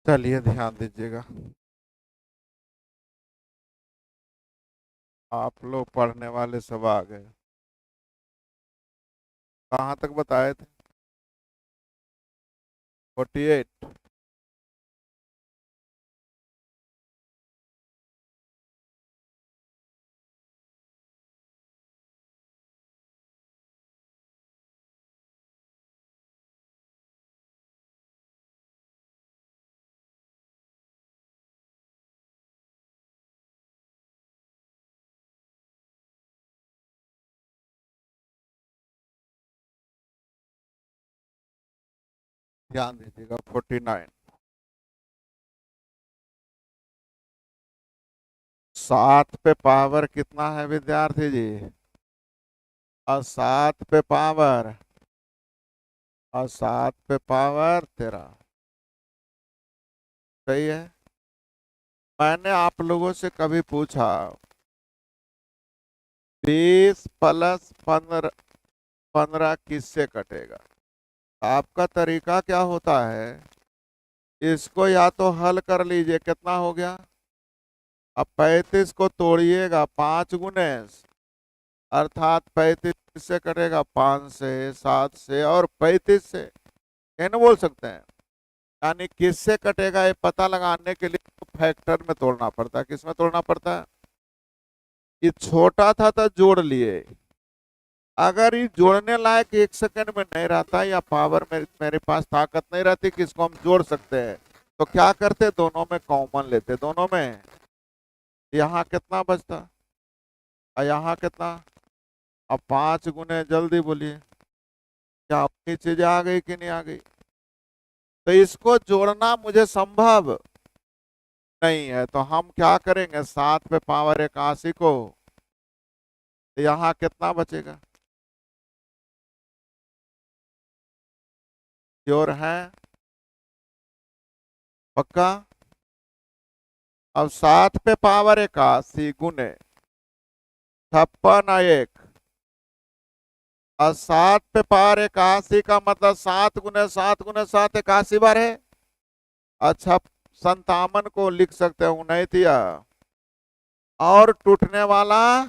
चलिए ध्यान दीजिएगा। आप लोग पढ़ने वाले सब आ गए। कहाँ तक बताए थे? 48। ध्यान दीजिएगा। 49। 7 पे पावर कितना है विद्यार्थी जी? और 7 पे पावर, और 7 पे पावर 13। सही है। मैंने आप लोगों से कभी पूछा 20 प्लस 15, 15 किससे कटेगा? आपका तरीका क्या होता है? इसको या तो हल कर लीजिए, कितना हो गया? अब 35 को तोड़िएगा 5 गुने, अर्थात 35 से कटेगा 5 से, 7 से और 35 से। क्या नहीं बोल सकते हैं? यानी किससे कटेगा ये पता लगाने के लिए तो फैक्टर में तोड़ना पड़ता है। किस में तोड़ना पड़ता है? ये छोटा था तो जोड़ लिए। अगर ये जोड़ने लायक 1 सेकंड में नहीं रहता या पावर में मेरे पास ताकत नहीं रहती कि इसको हम जोड़ सकते हैं, तो क्या करते? दोनों में कॉमन लेते। दोनों में यहाँ कितना बचता और यहाँ कितना? अब 5 गुने, जल्दी बोलिए, क्या अपनी चीजें आ गई कि नहीं आ गई? तो इसको जोड़ना मुझे संभव नहीं है, तो हम क्या करेंगे? 7 पे पावर 81 को, तो यहाँ कितना बचेगा? श्योर है? पक्का? अब 7 पे पावर 81 गुने 56 और 7 पे पावर 81 का मतलब 7 गुने 7 गुने 7 81 बार है। अच्छा, 57 को लिख सकते हैं 29 और टूटने वाला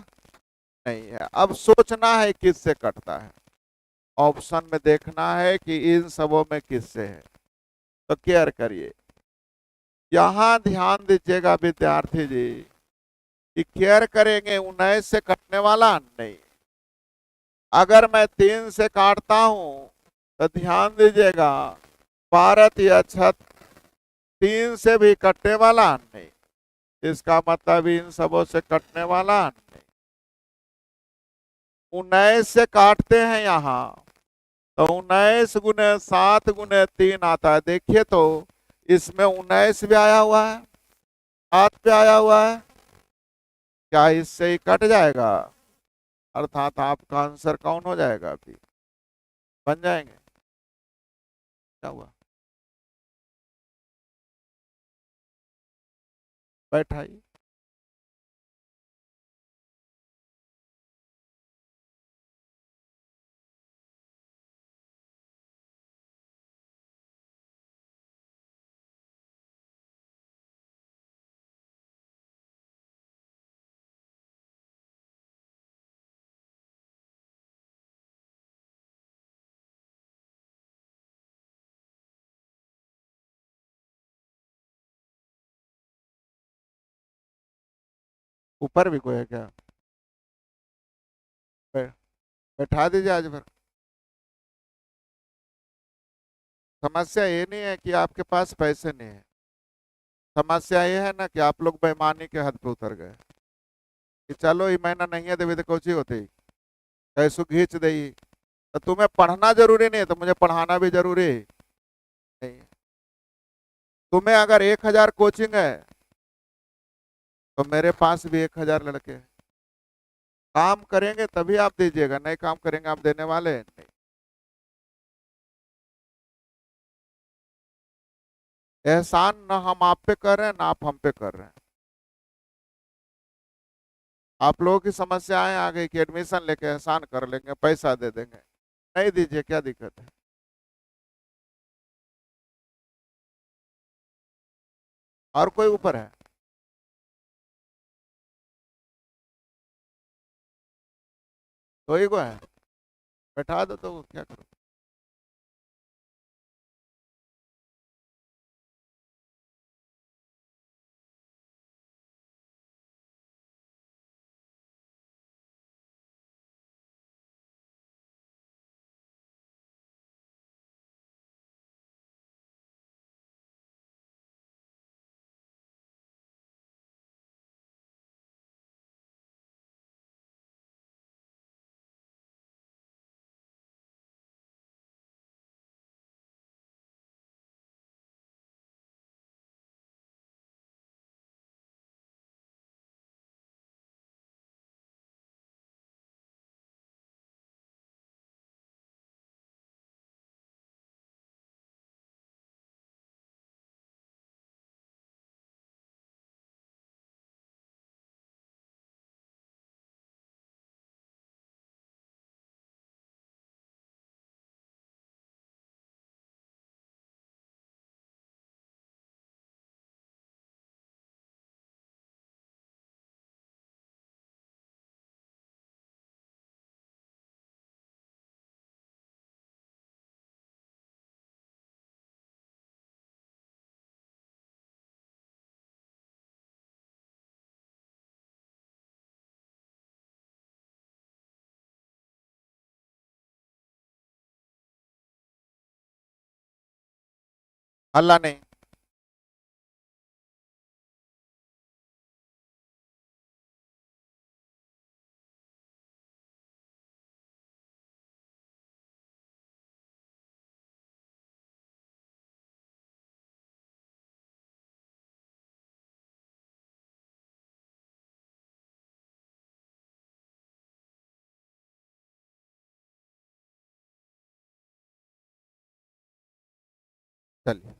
नहीं है। अब सोचना है किससे कटता है। ऑप्शन में देखना है कि इन सबों में किससे है। तो केयर करिए। यहां ध्यान दीजिएगा विद्यार्थी जी कि केयर करेंगे 19 से कटने वाला नहीं। अगर मैं 3 से काटता हूं तो ध्यान दीजिएगा, भारत या छत 3 से भी कटने वाला नहीं। इसका मतलब इन सबों से कटने वाला नहीं। 19 से काटते हैं यहाँ, तो 19 गुने 7 गुने 3 आता है। देखिए तो इसमें 19 भी आया हुआ है, 7 भी आया हुआ है। क्या इससे ही कट जाएगा? अर्थात आपका आंसर कौन हो जाएगा? अभी बन जाएंगे। क्या हुआ? बैठाइए। ऊपर भी कोई है क्या? बै- बैठा दीजिए आज भर। समस्या ये नहीं है कि आपके पास पैसे नहीं है। समस्या ये है ना कि आप लोग बेईमानी के हद पे उतर गए कि चलो ये महीना नहीं है देवी तो कौची होती, कैसो घींच दे। तो तुम्हें पढ़ना जरूरी नहीं है तो मुझे पढ़ाना भी जरूरी नहीं है। तुम्हें अगर 1,000 कोचिंग है तो मेरे पास भी 1,000 लड़के हैं। काम करेंगे तभी आप दीजिएगा, नहीं काम करेंगे आप देने वाले नहीं। एहसान न हम आप पे कर रहे हैं ना आप हम पे कर रहे हैं। आप लोगों की समस्याएं आ गई कि एडमिशन लेके एहसान कर लेंगे, पैसा दे देंगे। नहीं दीजिए, क्या दिक्कत है? और कोई ऊपर है? तो ही को है, बैठा दो तो क्या करो। हल्ला नहीं। चलिए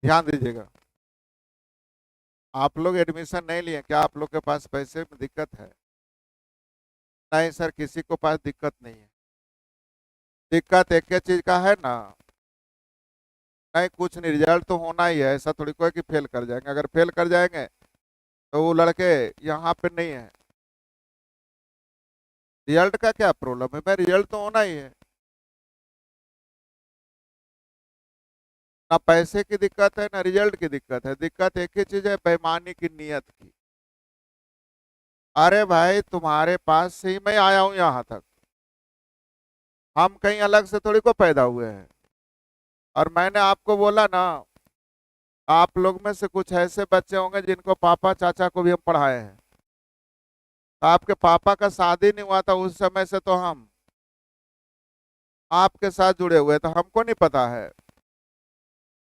ध्यान दीजिएगा। आप लोग एडमिशन नहीं लिए, क्या आप लोग के पास पैसे में दिक्कत है? नहीं सर, किसी को पास दिक्कत नहीं है। दिक्कत एक ही चीज का है ना, नहीं कुछ नहीं, रिजल्ट तो होना ही है, ऐसा थोड़ी कोई कि फेल कर जाएंगे। अगर फेल कर जाएंगे तो वो लड़के यहाँ पे नहीं है। रिजल्ट का क्या प्रॉब्लम है भाई, रिजल्ट तो होना ही है। ना पैसे की दिक्कत है ना रिजल्ट की दिक्कत है, दिक्कत एक ही चीज है, बेईमानी की नीयत की। अरे भाई तुम्हारे पास से ही मैं आया हूँ यहाँ तक, हम कहीं अलग से थोड़ी को पैदा हुए हैं। और मैंने आपको बोला ना, आप लोग में से कुछ ऐसे बच्चे होंगे जिनको पापा चाचा को भी हम पढ़ाए हैं। तो आपके पापा का शादी नहीं हुआ था उस समय से तो हम आपके साथ जुड़े हुए, तो हमको नहीं पता है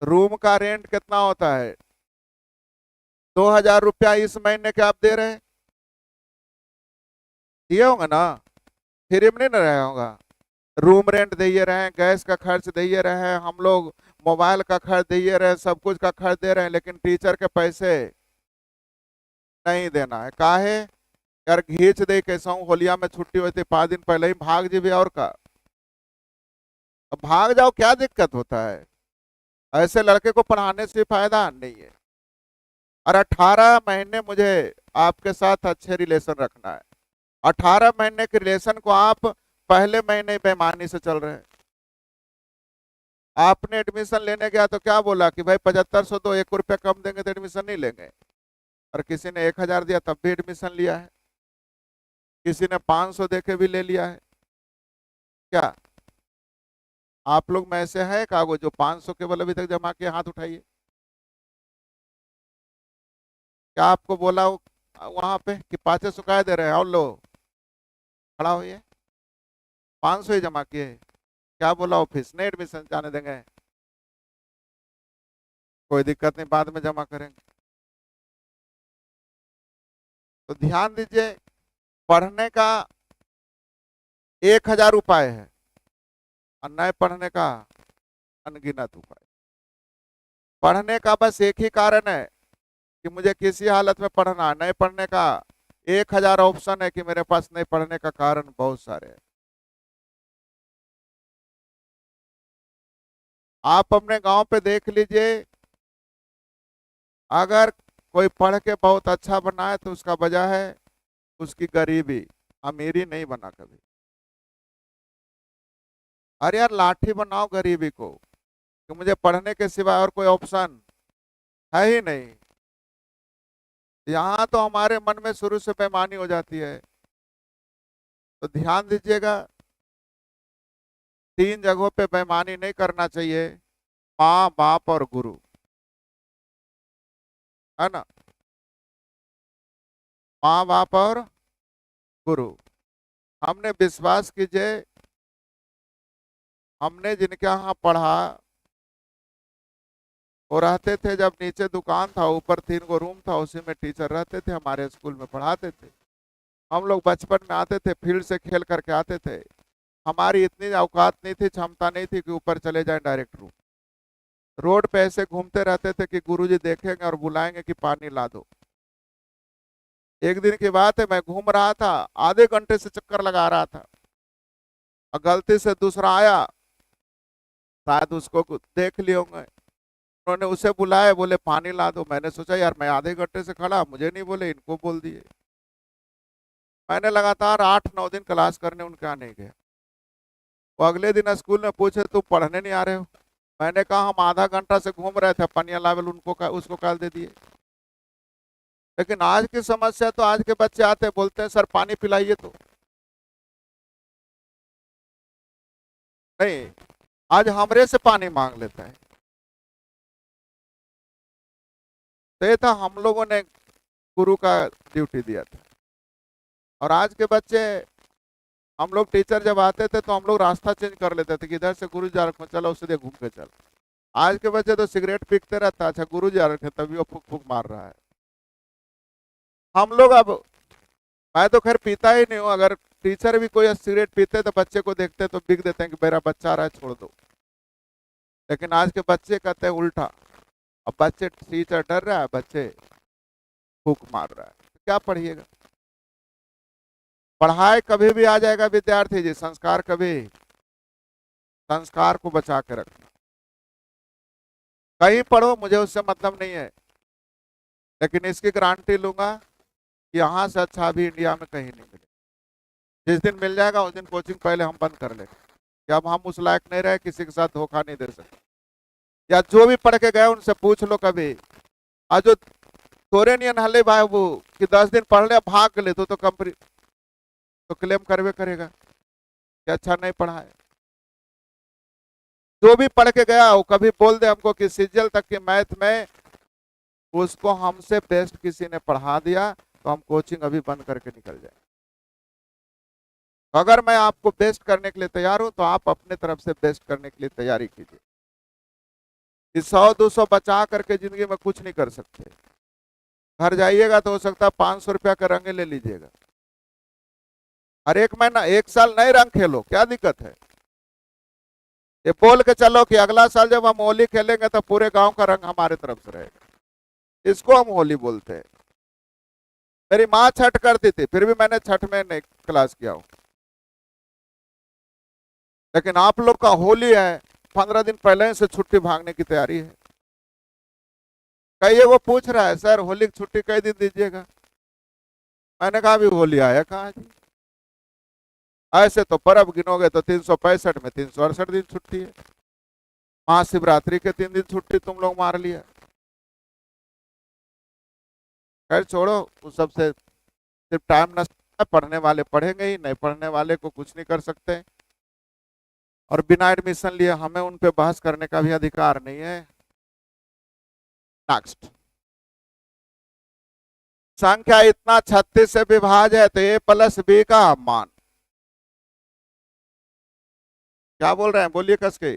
रूम का रेंट कितना होता है। 2,000 रुपया इस महीने के आप दे रहे हैं, दिए होंगे ना, फ्री में नहीं ना रहे होगा। रूम रेंट दिए रहे हैं, गैस का खर्च दिए रहे हैं, हम लोग मोबाइल का खर्च दिए रहे हैं, सब कुछ का खर्च दे रहे हैं, लेकिन टीचर के पैसे नहीं देना है। काहे यार, घींच दे कैसा हूँ, होलिया में छुट्टी हुई थी 5 दिन पहले ही भाग जी भी और का। अब भाग जाओ, क्या दिक्कत होता है? ऐसे लड़के को पढ़ाने से फायदा नहीं है। और 18 महीने मुझे आपके साथ अच्छे रिलेशन रखना है, 18 महीने के रिलेशन को आप पहले महीने बेईमानी से चल रहे हैं। आपने एडमिशन लेने गया तो क्या बोला कि भाई 7500 दो, 1 रुपया कम देंगे तो एडमिशन नहीं लेंगे। और किसी ने 1,000 दिया तब भी एडमिशन लिया है, किसी ने 500 दे के भी ले लिया है। क्या आप लोग में ऐसे है कागो जो 500 केवल अभी तक जमा किए? हाथ उठाइए। क्या आपको बोला वहां पे कि 500 काय दे रहे हैं? और लो खड़ा होइए, 500 ही जमा किए। क्या बोला ऑफिस ने? एडमिशन जाने देंगे, कोई दिक्कत नहीं, बाद में जमा करेंगे। तो ध्यान दीजिए, पढ़ने का 1,000 उपाय है और नए पढ़ने का अनगिनत उपाय। पढ़ने का बस एक ही कारण है कि मुझे किसी हालत में पढ़ना है, नहीं पढ़ने का 1,000 ऑप्शन है कि मेरे पास नहीं पढ़ने का कारण बहुत सारे हैं। आप अपने गांव पे देख लीजिए, अगर कोई पढ़ के बहुत अच्छा बना है तो उसका वजह है उसकी गरीबी, अमीरी नहीं बना कभी। अरे यार लाठी बनाओ गरीबी को कि मुझे पढ़ने के सिवा और कोई ऑप्शन है ही नहीं। यहाँ तो हमारे मन में शुरू से बेईमानी हो जाती है। तो ध्यान दीजिएगा, 3 जगहों पे बेईमानी नहीं करना चाहिए, माँ बाप और गुरु, है ना। माँ बाप और गुरु। हमने विश्वास कीजिए, हमने जिनके यहाँ पढ़ा वो रहते थे, जब नीचे दुकान था ऊपर 3 गो रूम था, उसी में टीचर रहते थे, हमारे स्कूल में पढ़ाते थे। हम लोग बचपन में आते थे, फील्ड से खेल करके आते थे। हमारी इतनी औकात नहीं थी, क्षमता नहीं थी कि ऊपर चले जाए डायरेक्ट रूम। रोड पे ऐसे घूमते रहते थे कि गुरुजी देखेंगे और बुलाएंगे कि पानी ला दो। एक दिन की बात है, मैं घूम रहा था, आधे घंटे से चक्कर लगा रहा था, और गलती से दूसरा आया, शायद उसको देख लिए होंगे, उन्होंने उसे बुलाया, बोले पानी ला दो। मैंने सोचा यार मैं आधे घंटे से खड़ा, मुझे नहीं बोले, इनको बोल दिए। मैंने लगातार 8-9 दिन क्लास करने उनके यहाँ नहीं गया। वो अगले दिन स्कूल में पूछे तुम पढ़ने नहीं आ रहे हो? मैंने कहा हम आधा घंटा से घूम रहे थे, पनिया लावेल उसको काल दे दिए। लेकिन आज की समस्या तो, आज के बच्चे आते बोलते हैं सर पानी पिलाइए, तो नहीं, आज हमरे से पानी मांग लेता है। तो ये था, हम लोगों ने गुरु का ड्यूटी दिया था। और आज के बच्चे, हम लोग टीचर जब आते थे तो हम लोग रास्ता चेंज कर लेते थे कि इधर से गुरु जा रखे, चलो उससे घूम के चल। आज के बच्चे तो सिगरेट पीते रहता, अच्छा गुरु जा रखे तभी वो फूक फूक मार रहा है। हम लोग अब, मैं तो खैर पीता ही नहीं हूँ, अगर टीचर भी कोई सिगरेट पीते तो बच्चे को देखते तो बिक देते हैं कि मेरा बच्चा आ रहा है छोड़ दो। लेकिन आज के बच्चे कहते हैं उल्टा, अब बच्चे, टीचर डर रहा है, बच्चे फूक मार रहा है, तो क्या पढ़िएगा। पढ़ाई कभी भी आ जाएगा विद्यार्थी जी, संस्कार कभी, संस्कार को बचा के रखना। कहीं पढ़ो मुझे उससे मतलब नहीं है, लेकिन इसकी गारंटी लूंगा कि यहाँ से अच्छा अभी इंडिया में कहीं नहीं मिले। जिस दिन मिल जाएगा उस दिन कोचिंग पहले हम बंद कर लेंगे, कि अब हम उस लायक नहीं रहे, किसी के साथ धोखा नहीं दे सकते। या जो भी पढ़ के गए उनसे पूछ लो कभी, आज जो तोरे नियन हले भाई वो कि 10 दिन पढ़ ले भाग ले, तो कंपनी तो क्लेम करवे करेगा कि अच्छा नहीं पढ़ा है। जो भी पढ़ के गया वो कभी बोल दे हमको कि सीजल तक के मैथ में उसको हमसे बेस्ट किसी ने पढ़ा दिया, तो हम कोचिंग अभी बंद करके निकल जाए। अगर मैं आपको बेस्ट करने के लिए तैयार हूं तो आप अपने तरफ से बेस्ट करने के लिए तैयारी कीजिए। इस 100-200 बचा करके जिंदगी में कुछ नहीं कर सकते। घर जाइएगा तो हो सकता है 500 रुपया का रंग ले लीजिएगा, हर एक महीना 1 साल नए रंग खेलो, क्या दिक्कत है। ये बोल के चलो कि अगला साल जब हम होली खेलेंगे तो पूरे गांव का रंग हमारे तरफ से रहेगा, इसको हम होली बोलते हैं। मेरी माँ छठ करती थी, फिर भी मैंने छठ में नहीं क्लास किया हूं। लेकिन आप लोग का होली है, 15 दिन पहले से छुट्टी भागने की तैयारी है। कहिए, वो पूछ रहा है सर होली की छुट्टी कई दिन दीजिएगा। मैंने कहा अभी होली आया कहाँ जी, ऐसे तो पर्व गिनोगे तो 365 में 368 दिन छुट्टी है। महाशिवरात्रि के 3 दिन छुट्टी तुम लोग मार लिया। खैर छोड़ो, उस सबसे सिर्फ टाइम नष्ट है, पढ़ने वाले पढ़ेंगे ही, नहीं पढ़ने वाले को कुछ नहीं कर सकते। और बिना एडमिशन लिए हमें उन पे बहस करने का भी अधिकार नहीं है। नेक्स्ट, संख्या इतना 36 से विभाज्य है तो a+b का मान, क्या बोल रहे हैं बोलिए कस के।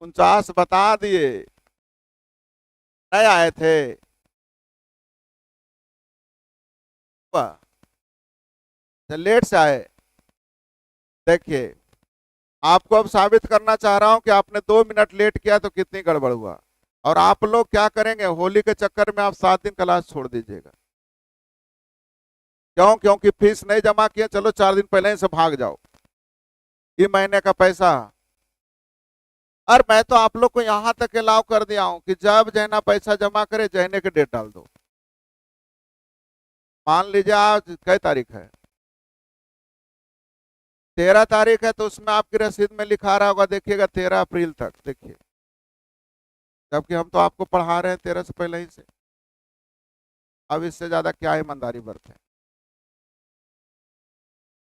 49 बता दिए, नहीं आए थे। लेट से आए। देखिए, आपको अब साबित करना चाह रहा हूं कि आपने 2 मिनट लेट किया तो कितनी गड़बड़ हुआ। और आप लोग क्या करेंगे, होली के चक्कर में आप 7 दिन क्लास छोड़ दीजिएगा। क्यों? क्योंकि फीस नहीं जमा किया, चलो 4 दिन पहले से भाग जाओ, ये महीने का पैसा और मैं तो आप लोग को यहां तक अलाउ कर दिया हूं कि जब जैना पैसा जमा करे जैने के डेट डाल दो। मान लीजिए आज कई तारीख है, 13 तारीख है, तो उसमें आपकी रसीद में लिखा रहा होगा, देखिएगा 13 अप्रैल तक, देखिए। जबकि हम तो आपको पढ़ा रहे हैं 13 से पहले ही से। अब इससे ज्यादा क्या ईमानदारी बरते,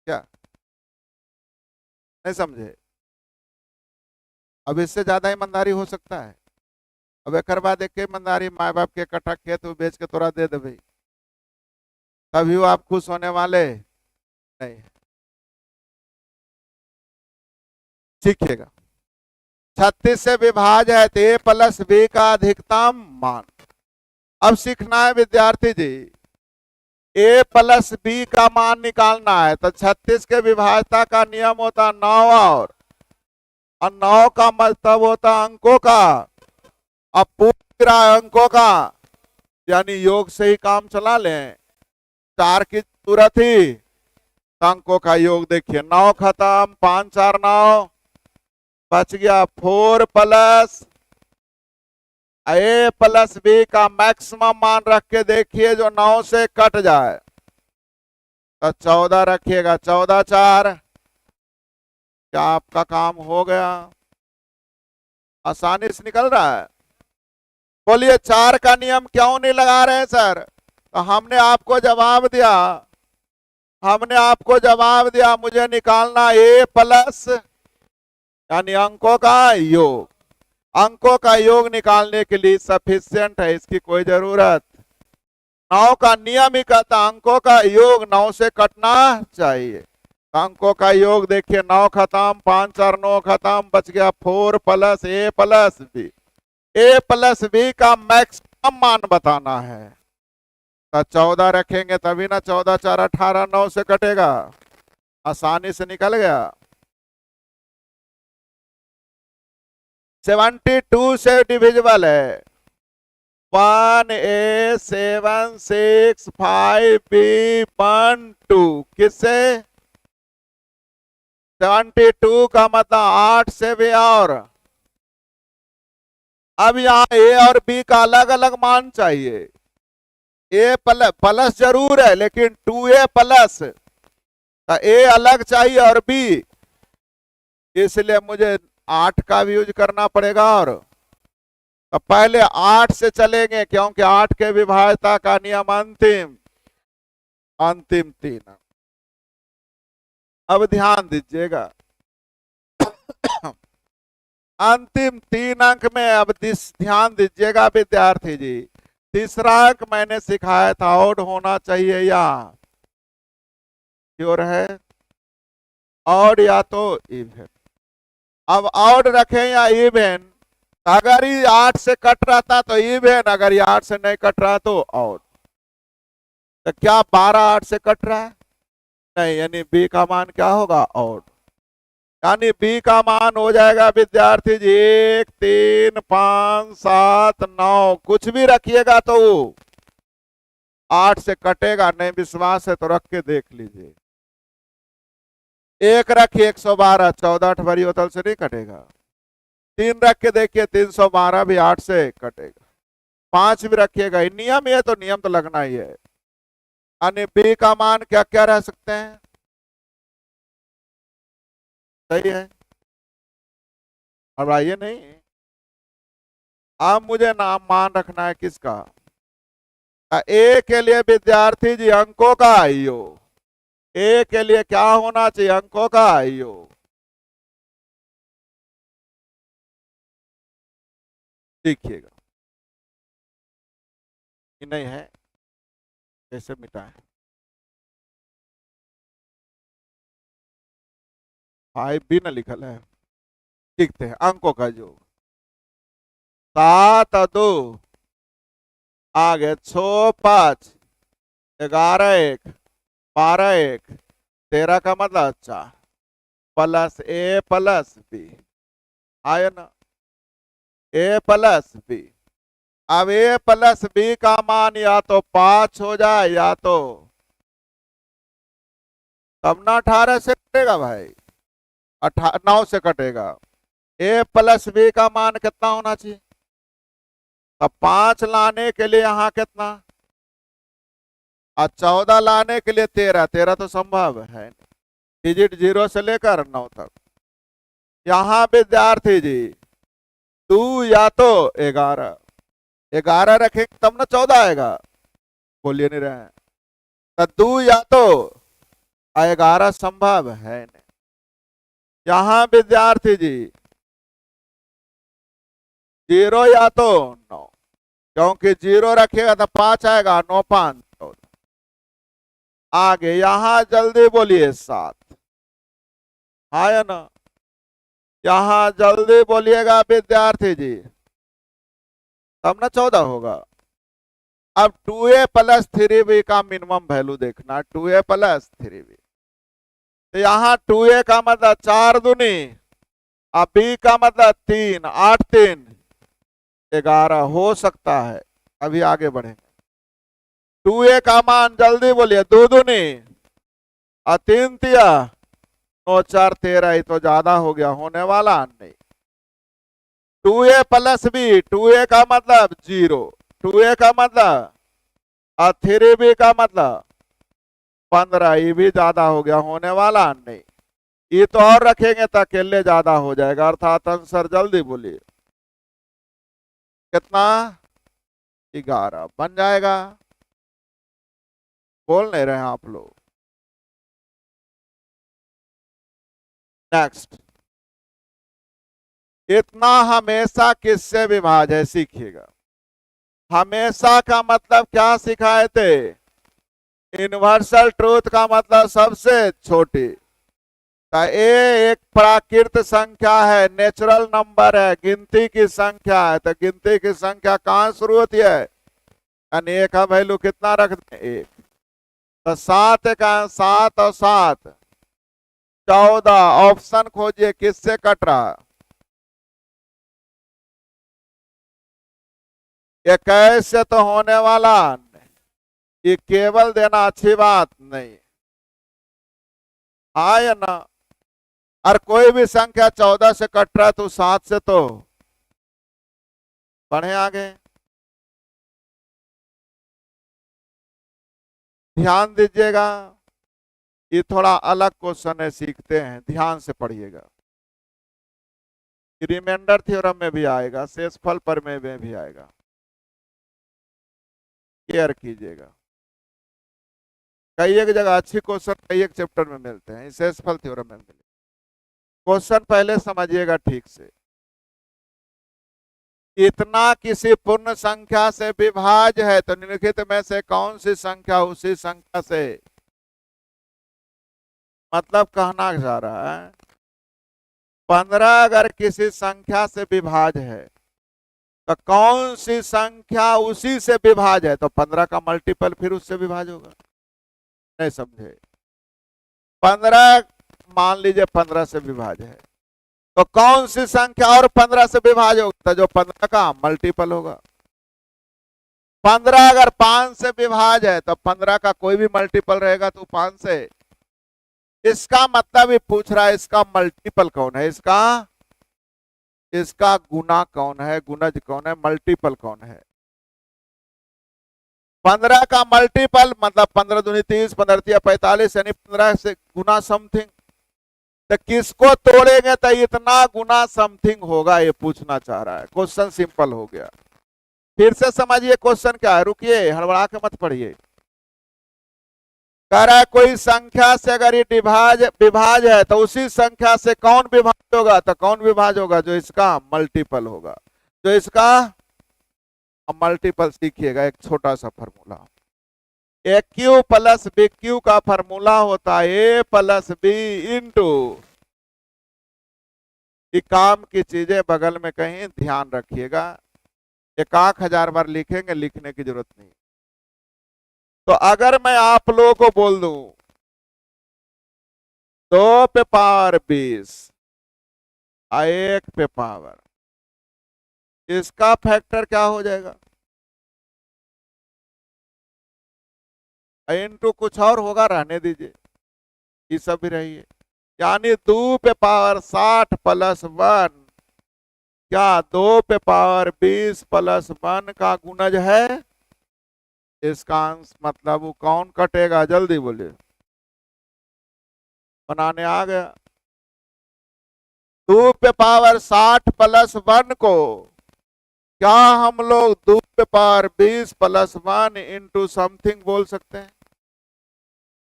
क्या नहीं समझे? अब इससे ज्यादा ईमानदारी हो सकता है? अब एक बाद एक ईमानदारी, माए बाप के इकट्ठा खेत बेच के तोरा दे दे भाई, तभी वो आप खुश होने वाले नहीं। सीखिएगा, 36 से विभाज है तो ए प्लस बी का अधिकतम मान। अब सीखना है विद्यार्थी जी, ए प्लस बी का मान निकालना है तो 36 के विभाजता का नियम होता 9 और 9 का मतलब होता अंकों का। अब पूरा अंकों का, यानी योग से ही काम चला लें। 4 की सूरत ही, अंकों का योग देखिए, 9 खत्म, 5 4 9, बच गया 4 प्लस ए प्लस बी का मैक्सिमम मान रख के देखिए जो 9 से कट जाए तो 14 रखिएगा। 14 4, क्या आपका काम हो गया? आसानी से निकल रहा है। बोलिए 4 का नियम क्यों नहीं लगा रहे हैं सर? तो हमने आपको जवाब दिया, मुझे निकालना ए प्लस यानी अंकों का योग। अंकों का योग निकालने के लिए सफिशिएंट है, इसकी कोई जरूरत। 9 का नियम ही कहता अंकों का योग 9 से कटना चाहिए। अंकों का योग देखिए, 9 खत्म, 5 4 9 खत्म, बच गया 4 प्लस ए प्लस बी। ए प्लस बी का मैक्सिमम मान बताना है तो 14 रखेंगे, तभी ना 14 4 18, 9 से कटेगा, आसानी से निकल गया। 72 से डिविजिबल है, 1 A 7 6 5 B 1 2, किससे? 72 का मतलब 8 से भी और। अब यहाँ ए और बी का अलग अलग मान चाहिए। ए प्लस जरूर है लेकिन 2A प्लस, ए अलग चाहिए और बी, इसलिए मुझे 8 का भी यूज करना पड़ेगा। और तो पहले 8 से चलेंगे क्योंकि 8 के विभाज्यता का नियम अंतिम 3। अब ध्यान दीजिएगा, अंतिम 3 अंक में अब ध्यान दीजिएगा विद्यार्थी जी। तीसरा अंक मैंने सिखाया था ऑड होना चाहिए या श्योर है, ऑड या तो इवन। अब ऑड रखें या इवन, अगर ये 8 से कट रहा था तो इवन, अगर ये 8 से नहीं कट रहा तो ऑड। तो क्या 12 8 से कट रहा है? नहीं, यानी बी का मान क्या होगा? ऑड। यानी बी का मान हो जाएगा विद्यार्थी जी 1 3 5 7 9, कुछ भी रखिएगा तो 8 से कटेगा नहीं। विश्वास है तो रख के देख लीजिए। 1 रखिए 112, 14 8 भरी होतल से नहीं कटेगा। 3 रख के देखिए 312 भी 8 से कटेगा। 5 भी रखिएगा, नियम है तो नियम तो लगना ही है। यानी बी का मान क्या क्या रह सकते हैं? सही है, अब आइए नहीं, अब मुझे नाम मान रखना है किसका? ए के लिए विद्यार्थी जी अंकों का योग, ए के लिए क्या होना चाहिए? अंकों का योग। देखिएगा कि नहीं है, कैसे मिटाएं? 5 भी ना लिखल है, लिखते हैं अंकों का योग। 7 2 आगे 6 5 11 1 12 1 13 का मतलब 4 प्लस ए प्लस बी, आया ना? ए प्लस बी। अब ए प्लस बी का मान या तो 5 हो जाए या तो, तब ना 18 से कटेगा भाई, 9 से कटेगा। ए प्लस बी का मान कितना होना चाहिए? अब 5 लाने के लिए यहां कितना, और 14 लाने के लिए 13, 13 तो संभव है नहीं। डिजिट 0 से लेकर 9 तक। यहां विद्यार्थी जी तू या तो 11, 11 रखेंगे तब ना 14 आएगा, बोलिए नहीं रहे हैं। तो 2 या तो 11 संभव है नहीं। यहां विद्यार्थी जी 0 या तो 9, क्योंकि 0 रखेगा तो 5 आएगा, 9 5 14। आगे यहां जल्दी बोलिए 7, हाँ या ना? यहां जल्दी बोलिएगा विद्यार्थी जी, तब ना 14 होगा। अब 2a प्लस 3b का मिनिमम वैल्यू देखना, 2a प्लस 3b। तो यहाँ 2a का मतलब 4 दूनी, अब b का मतलब 3, 8 3 11 हो सकता है। अभी आगे बढ़ेंगे। 2a का मान जल्दी बोलिए, 2 दूनी और 3 तिया 9 4 13, ये तो ज्यादा हो गया, होने वाला नहीं। 2a प्लस b, 2a का मतलब 0, 2a का मतलब और 3b का मतलब 15, ये भी ज्यादा हो गया, होने वाला नहीं। ये तो और रखेंगे तो अकेले ज्यादा हो जाएगा, अर्थात आंसर जल्दी बोलिए कितना, 11 बन जाएगा। बोल नहीं रहे हैं आप लोग। नेक्स्ट, इतना हमेशा किससे विभाज्य है, सीखिएगा। हमेशा का मतलब क्या सिखाए थे? यूनिवर्सल ट्रूथ का मतलब सबसे छोटी। तो ए एक प्राकृत संख्या है, नेचुरल नंबर है, गिनती की संख्या है। तो गिनती की संख्या कहाँ शुरू होती है? यानी ए का वैल्यू कितना रख दें, 1। तो 7 का 7 और 7 14। ऑप्शन खोजिए किससे कट रहा? 21 से तो होने वाला नहीं। ये केवल देना अच्छी बात नहीं, हाँ या ना? और कोई भी संख्या 14 से कट रहा है तो 7 से तो बढ़े आगे। ध्यान दीजिएगा, ये थोड़ा अलग क्वेश्चन है, सीखते हैं, ध्यान से पढ़िएगा। रिमाइंडर थ्योरम में भी आएगा, शेषफल प्रमेय में भी आएगा, केयर कीजिएगा। कई एक जगह अच्छी क्वेश्चन कई एक चैप्टर में मिलते हैं, शेषफल थ्योरम में मिले। क्वेश्चन पहले समझिएगा ठीक से। इतना किसी पूर्ण संख्या से विभाज्य है तो निम्नलिखित में से कौन सी संख्या उसी संख्या से, मतलब कहना जा रहा है 15 अगर किसी संख्या से विभाज्य है तो कौन सी संख्या उसी से विभाज्य है? तो 15 का मल्टीपल फिर उससे विभाज्य होगा। नहीं समझे? 15 मान लीजिए 15 से विभाज्य है तो कौन सी संख्या और 15 से विभाज्य होगा? तो जो 15 का मल्टीपल होगा। 15 अगर 5 से विभाज्य है तो 15 का कोई भी मल्टीपल रहेगा तो 5 से। इसका मतलब ये पूछ रहा है इसका मल्टीपल कौन है, इसका गुना कौन है, गुणज कौन है, मल्टीपल कौन है। 15 का मल्टीपल मतलब 15 दूनी 30, 15 तिया 45, यानी 15 से गुना समथिंग। तो किसको तोड़ेंगे तो इतना गुना समथिंग होगा, ये पूछना चाह रहा है। क्वेश्चन सिंपल हो गया। फिर से समझिए क्वेश्चन क्या है, रुकिए हड़बड़ा के मत पढ़िए। कह रहा है कोई संख्या से अगर ये विभाज्य है तो उसी संख्या से कौन विभाज्य होगा? तो कौन विभाज्य होगा? जो इसका मल्टीपल होगा, जो इसका मल्टीपल। सीखिएगा एक छोटा सा फॉर्मूला, ए क्यू प्लस बी क्यू का फॉर्मूला होता है ए प्लस बी इंटू। काम की चीजें बगल में कहीं ध्यान रखिएगा, 1000 बार लिखेंगे, लिखने की जरूरत नहीं। तो अगर मैं आप लोगों को बोल दूं 2 पे पावर 20 और 1 पे पावर, इसका फैक्टर क्या हो जाएगा? इनटू कुछ और होगा, रहने दीजिए, ये सब भी रहिए। यानी 2 पे पावर 60 प्लस 1 क्या 2 पे पावर 20 प्लस 1 का गुणज है? इसका मतलब वो कौन कटेगा, जल्दी बोलिए, बनाने आ गया। 2 पे पावर 60 प्लस 1 को क्या हम लोग 2 पे पावर 20 प्लस 1 इंटू समथिंग बोल सकते हैं?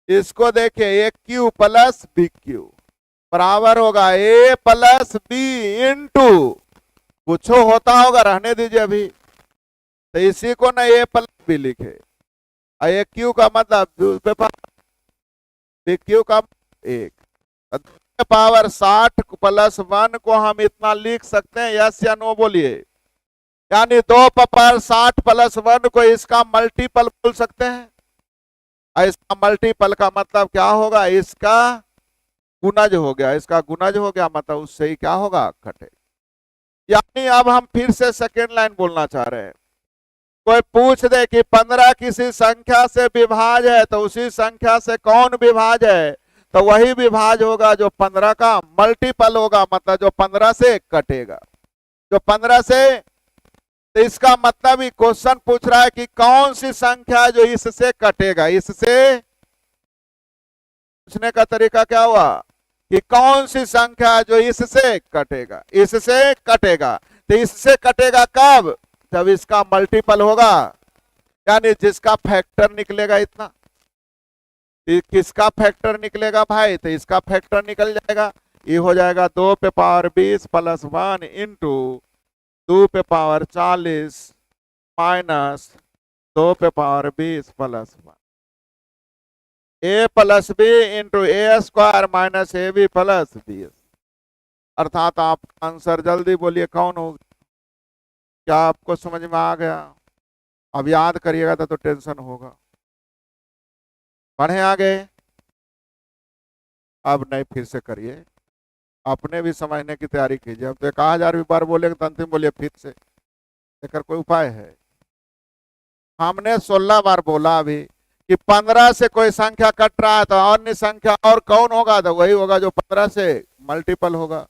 इसको देखिए, ए क्यू प्लस बी क्यू बराबर होगा ए प्लस बी इंटू, कुछ होता होगा, रहने दीजिए अभी। तो इसी को ना ए प्लस बी लिखे, ए क्यू का मतलब बी क्यू का 1, पावर 60 प्लस 1 को हम इतना लिख सकते हैं, यस या नो बोलिए। यानी 2 पावर 60 प्लस 1 को इसका मल्टीपल बोल सकते हैं। इसका मल्टीपल का मतलब क्या होगा, इसका गुणज हो गया, इसका गुणज हो गया, मतलब उससे ही क्या होगा, घटे। यानी अब हम फिर से सेकेंड लाइन बोलना चाह रहे हैं। कोई पूछ दे कि 15 किसी संख्या से विभाज्य है, तो उसी संख्या से कौन विभाज्य है, तो वही विभाज्य होगा जो 15 का मल्टीपल होगा, मतलब जो 15 से कटेगा, जो 15 से। तो इसका मतलब ही क्वेश्चन पूछ रहा है कि कौन सी संख्या जो इससे कटेगा। इससे पूछने का तरीका क्या हुआ कि कौन सी संख्या जो इससे कटेगा, इससे कटेगा। तो इससे कटेगा कब, जब इसका मल्टीपल होगा, यानी जिसका फैक्टर निकलेगा इतना। किसका फैक्टर निकलेगा भाई, तो इसका फैक्टर निकल जाएगा। ये हो जाएगा 2 पे पावर 20 प्लस 1 इंटू 2 पे पावर 40 माइनस 2 पे power 20 plus 1, A plus B into A square minus A B plus 20। अर्थात आप आंसर जल्दी बोलिए कौन होगा। क्या आपको समझ में आ गया? अब याद करिएगा तो टेंशन होगा। पढ़े आगे, अब नहीं फिर से करिए, अपने भी समझने की तैयारी कीजिए। अब तो 1000 भी बार बोलेंगे तो अंतिम बोलिए फिर से, लेकर कोई उपाय है? हमने 16 बार बोला अभी कि 15 से कोई संख्या कट रहा है तो अन्य संख्या और कौन होगा, तो वही होगा जो 15 से मल्टीपल होगा।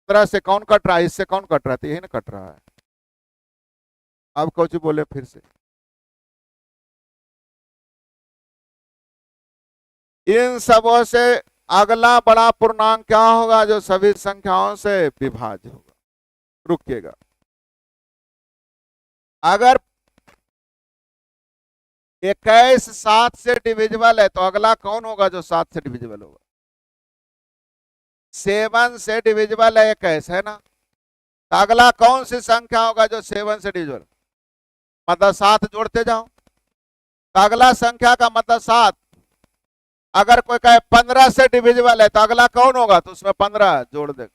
15 से कौन कट रहा है, इससे कौन कट रहा है, तो यही ना कट रहा है। अब कुछ बोले फिर से। इन सबों से अगला बड़ा पूर्णांक क्या होगा जो सभी संख्याओं से विभाज्य होगा? रुकिएगा, अगर 21 7 से डिविजिबल है तो अगला कौन होगा जो 7 से डिविजिबल होगा? 7 से डिविजिबल है 21, है ना? तो अगला कौन सी संख्या होगा जो 7 से डिविजिबल, मतलब 7 जोड़ते जाओ, तो अगला संख्या का मतलब 7। अगर कोई कहे 15 से डिविजिबल है तो अगला कौन होगा, तो उसमें 15 जोड़ देंगे,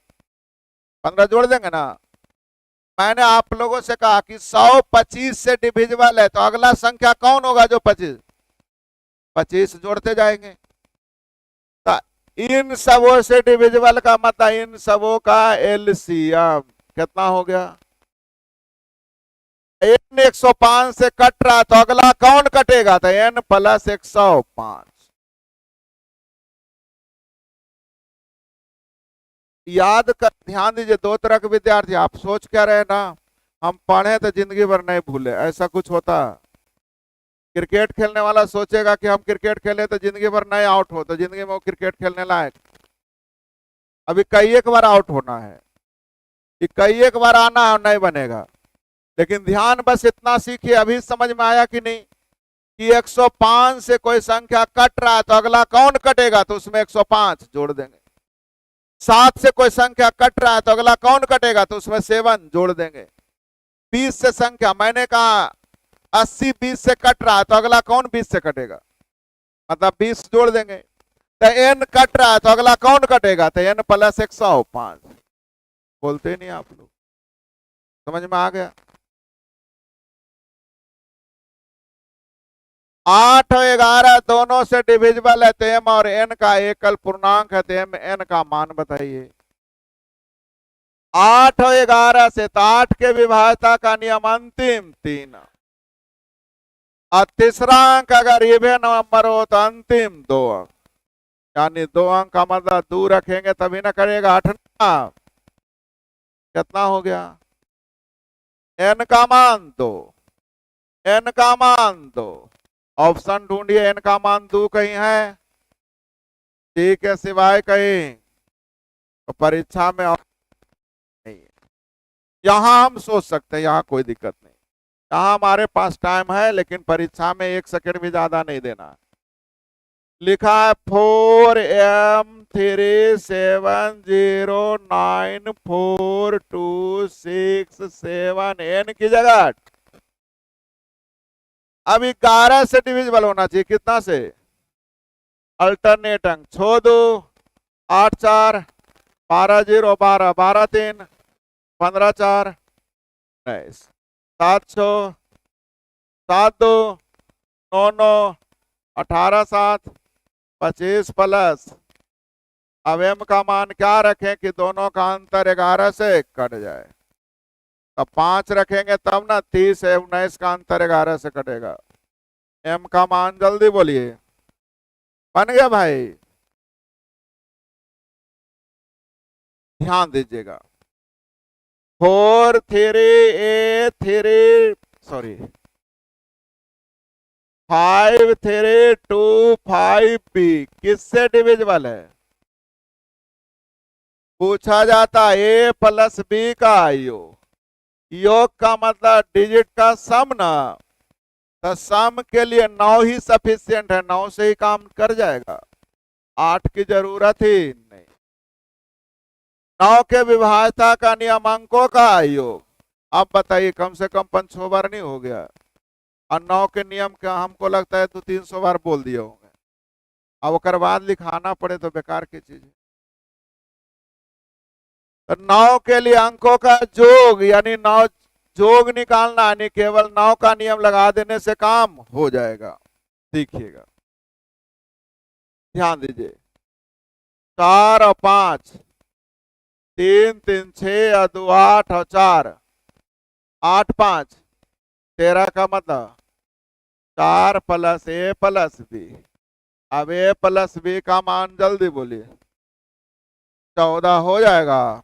15 जोड़ देंगे ना। मैंने आप लोगों से कहा कि 100 25 से डिविजिबल है तो अगला संख्या कौन होगा जो 25 जोड़ते जाएंगे। तो इन सबों से डिविजिबल का मतलब इन सबों का एलसीएम कितना हो गया? n 105 से कट रहा तो अगला कौन कटेगा, तो n प्लस 105। याद कर, ध्यान दीजिए, दो तरह के विद्यार्थी, आप सोच क्या रहे ना हम पढ़े तो जिंदगी भर नहीं भूले, ऐसा कुछ होता? क्रिकेट खेलने वाला सोचेगा कि हम क्रिकेट खेले तो जिंदगी भर नहीं आउट हो, तो जिंदगी में वो क्रिकेट खेलने लायक? अभी कई एक बार आउट होना है, कि कई एक बार आना है, नहीं बनेगा। लेकिन ध्यान बस इतना सीखिए, अभी समझ में आया कि नहीं, कि 105 से कोई संख्या कट रहा है तो अगला कौन कटेगा, तो उसमें 105 जोड़ देंगे। 7 से कोई संख्या कट रहा है तो अगला कौन कटेगा, तो उसमें 7 जोड़ देंगे। 20 से संख्या, मैंने कहा 80 20 से कट रहा है तो अगला कौन 20 से कटेगा, मतलब 20 जोड़ देंगे। तो n कट रहा है तो अगला कौन कटेगा, तो n प्लस 105। बोलते नहीं आप लोग, समझ में आ गया? 8 और 11 दोनों से डिविजिबल है तो m और n का एकल पूर्णांक है, तो m n का मान बताइए। 8 और 11 से, तो 8 के विभाज्यता का नियम अंतिम 3, और तीसरा अंक अगर इवन नंबर हो तो अंतिम 2 अंक, यानी 2 अंक का मतलब 2 रखेंगे तभी ना करेगा 8 ना। कितना हो गया? n का मान दो, n का मान दो। ऑप्शन ढूंढिए, n का मान 2 कहीं है? डी के सिवाय कहीं? तो परीक्षा में नहीं है। यहाँ हम सोच सकते हैं, यहाँ कोई दिक्कत नहीं। यहाँ हमारे पास टाइम है, लेकिन परीक्षा में 1 सेकंड भी ज्यादा नहीं देना। लिखा है 4m37094267 n की जगह अब 11 से डिविजिबल होना चाहिए। कितना से? अल्टरनेट अंक छोड़ दो। 8 4 12 0 12 12 3 15 4 19 7 6 7 2 9 9 18 7 25 प्लस। अब m का मान क्या रखें कि दोनों का अंतर 11 से कट जाए? अब 5 रखेंगे तब ना। 30 है 19 का अंतर 11 से कटेगा। m का मान जल्दी बोलिए। बन गया भाई? ध्यान दीजिएगा। 4 3 a 3 सॉरी 5 3 2 5 b किससे डिविजिबल है? पूछा जाता a प्लस b का योग। योग का मतलब डिजिट का सम ना। तो सम के लिए 9 ही सफिशियंट है, 9 से ही काम कर जाएगा। 8 की जरूरत ही नहीं। 9 के विभाज्यता का नियम अंकों का योग। अब बताइए, कम से कम 500 बार नहीं हो गया? और 9 के नियम का हमको लगता है तो 300 बार बोल दिए होंगे। अब उसके बाद लिखाना पड़े तो बेकार की चीज है। तो 9 के लिए अंकों का जोग, यानी 9 जोग निकालना, यानी केवल 9 का नियम लगा देने से काम हो जाएगा। देखिएगा, ध्यान दीजिए। 4 और 5 3 3 6 और 2 8 और 4 8 5 13 का मतलब 4 प्लस a प्लस b। अब a प्लस b का मान जल्दी बोलिए। 14 हो जाएगा।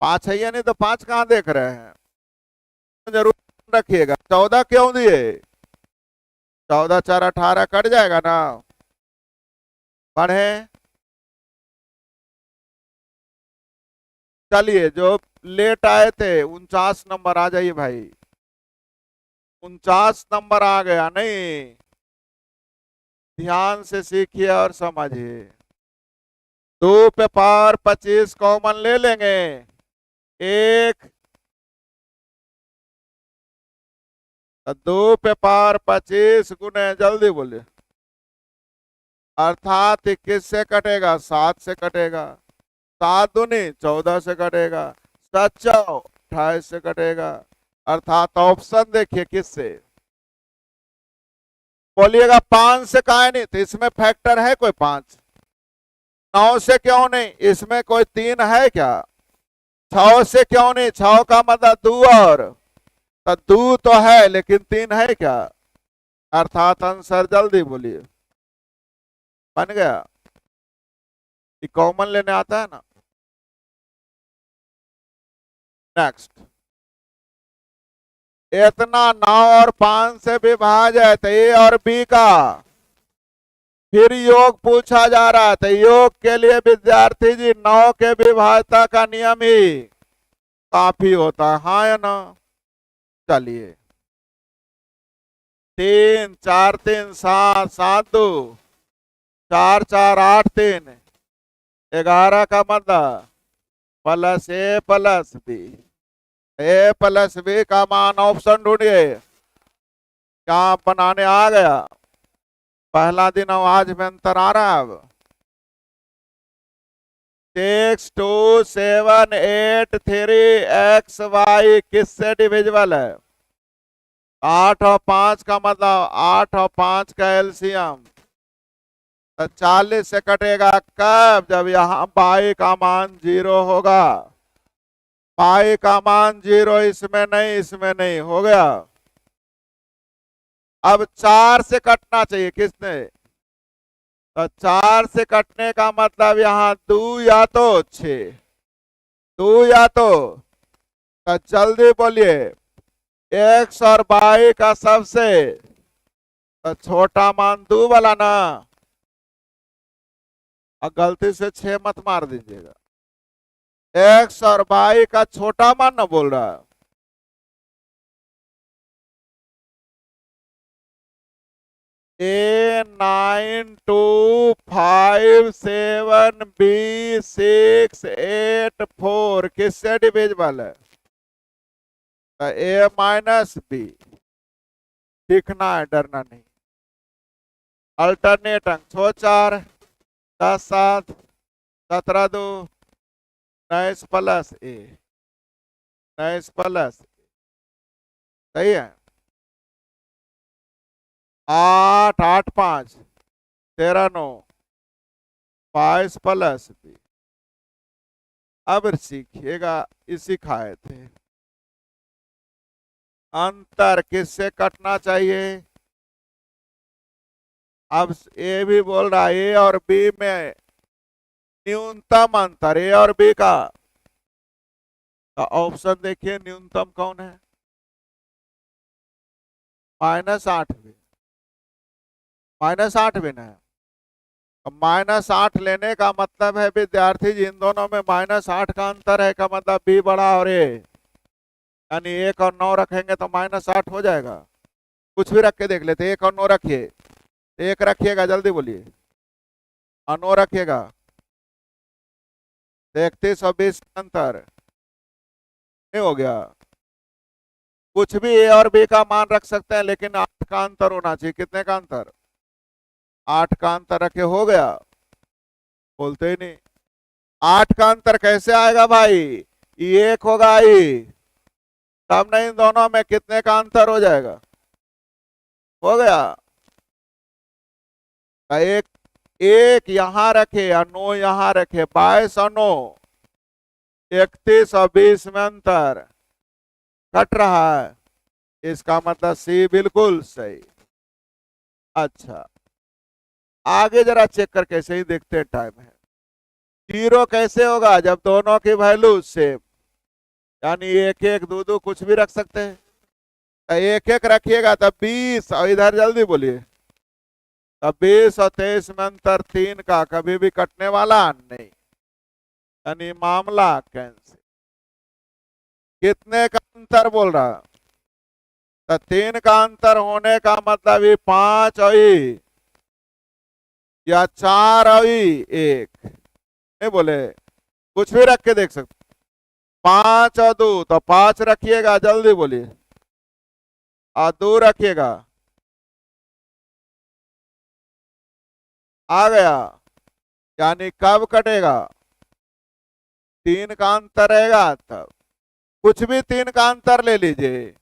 5 है या नहीं? तो 5 कहाँ देख रहे हैं? जरूर रखिएगा। 14 क्यों दिए? 14 4 18 कट जाएगा ना। पढ़े। चलिए, जो लेट आए थे 49 नंबर आ जाइए भाई। 49 नंबर आ गया नहीं? ध्यान से सीखिए और समझिए। 2 पे पावर 25 कॉमन ले लेंगे। 1 2 पे पावर 25 गुने, जल्दी बोलिए। अर्थात 21 से कटेगा, 7 से कटेगा। 7 दूनी 14 से कटेगा। 7 चौ 28 से कटेगा। अर्थात ऑप्शन देखिए किससे? बोलिएगा 5 से काहे नहीं? तो इसमें फैक्टर है कोई 5? 9 से क्यों नहीं? इसमें कोई 3 है क्या? 6 से क्यों नहीं? 6 का मतलब 2 और तो 2 तो है, लेकिन 3 है क्या? अर्थात आंसर जल्दी बोलिए। बन गया? ये कॉमन लेने आता है ना। नेक्स्ट, इतना 9 और 5 से विभाजित ए और बी का। फिर योग पूछा जा रहा था। योग के लिए विद्यार्थी जी 9 के विभाज्यता का नियम ही काफी होता है, हाँ या ना? चलिए, 3 4 3 7 7 2 4 4 8 3 11 का मतलब प्लस ए प्लस बी। ए प्लस बी का मान ऑप्शन ढूंढिए। क्या बनाने आ गया? पहला दिन आज में अंतर आ रहा है। अब 6 2 7 8 3 एक्स वाई किससे डिविजिबल है? 8 और 5 का मतलब 8 और 5 का एलसीएम। तो 40 से कटेगा कब? जब यहाँ पाई का मान 0 होगा। पाई का मान 0 इसमें नहीं, इसमें नहीं, हो गया। अब 4 से कटना चाहिए किसने? तो 4 से कटने का मतलब यहाँ 2 या तो 6। टू या तो जल्दी बोलिए, एक्स और वाई का सबसे छोटा मान दो वाला ना, और गलती से 6 मत मार दीजिएगा। एक्स और वाई का छोटा मान ना बोल रहा है। A9257B684 किससे डिविजिबल है? A-B लिखना है, डरना नहीं। अल्टरनेट अंक 6 4 10 7 17 2 19 प्लस ए, 19 प्लस, सही है। 8 8 5 13 9 22 प्लस बी। अब सीखिएगा, इसी खाए थे। अंतर किससे कटना चाहिए? अब ए भी बोल रहा है ए और बी में न्यूनतम अंतर, ए और बी का ऑप्शन देखिए, न्यूनतम कौन है? -8 भी, -8 भी ना। -8 लेने का मतलब है विद्यार्थी जी, इन दोनों में -8 का अंतर है, का मतलब बी बड़ा और ए, यानी 1 और 9 रखेंगे तो -8 हो जाएगा। कुछ भी रख के देख लेते, 1 और 9 रखिए, 1 रखिएगा, जल्दी बोलिए, और 9 रखिएगा, 31 और 20 अंतर नहीं हो गया? कुछ भी ए और बी का मान रख सकते हैं, लेकिन 8 का अंतर होना चाहिए। कितने का अंतर? 8 का अंतर रखे, हो गया? बोलते ही नहीं। 8 का अंतर कैसे आएगा भाई? ये 1 होगा ई, तब नहीं, दोनों में कितने का अंतर हो जाएगा? हो गया? एक एक यहां रखे या 9 यहां रखे, 22 और 9 31 और 20 में अंतर कट रहा है, इसका मतलब सी बिल्कुल सही। अच्छा, आगे जरा चेक करके कैसे ही देखते हैं, टाइम है। 0 कैसे होगा? जब दोनों की वैल्यू सेम, यानी 1 1 2 2 कुछ भी रख सकते हैं। 1 1 रखिएगा तब 20, और इधर जल्दी बोलिए, तब 20 और 23 में अंतर 3 का कभी भी कटने वाला नहीं, यानी मामला कैंसिल। कितने का अंतर बोल रहा? तो 3 का अंतर होने का मतलब ये 5 और या 4 और 1 नहीं बोले, कुछ भी रख के देख सकते। 5 और 2 तो 5 रखिएगा, जल्दी बोलिए, और 2 रखिएगा, आ गया, यानी कब कटेगा? 3 का अंतर रहेगा तब। कुछ भी 3 का अंतर ले लीजिए,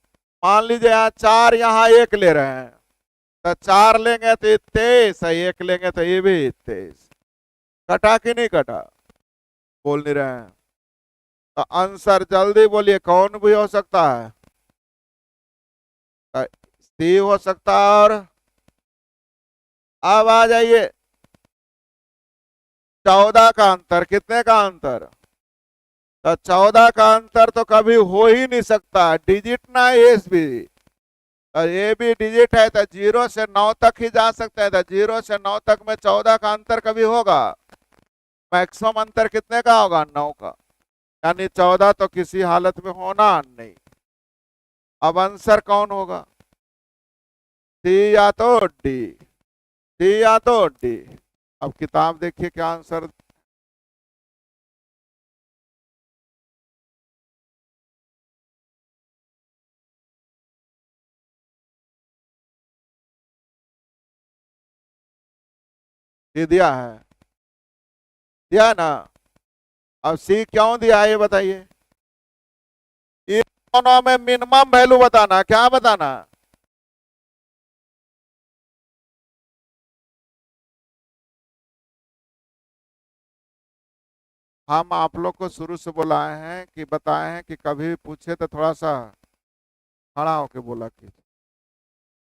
मान लीजिए यहाँ 4, यहाँ 1 ले रहे हैं, तो 4 लेंगे तो 23, 1 लेंगे तो ये भी 23। कटा कि नहीं कटा? बोल नहीं रहे हैं तो आंसर जल्दी बोलिए, कौन भी हो सकता है? सी हो सकता है। और अब आ जाइए, 14 का अंतर, कितने का अंतर? तो 14 का अंतर तो कभी हो ही नहीं सकता, डिजिट ना एस भी, और ये भी डिजिट है, तो 0 से 9 तक ही जा सकता है, तो 0 से 9 तक में 14 का अंतर कभी होगा? मैक्सिमम अंतर कितने का होगा? 9 का, यानी 14 तो किसी हालत में होना नहीं। अब आंसर कौन होगा? सी या तो डी, सी या तो डी। अब किताब देखिए क्या आंसर। दे दिया है, दिया ना? अब सी क्यों दिया है ये बताइए। इन दोनों में मिनिमम वैल्यू बताना, क्या बताना? हम आप लोग को शुरू से बुलाए हैं कि बताए हैं कि कभी भी पूछे तो थोड़ा सा खड़ा होके बोला कि।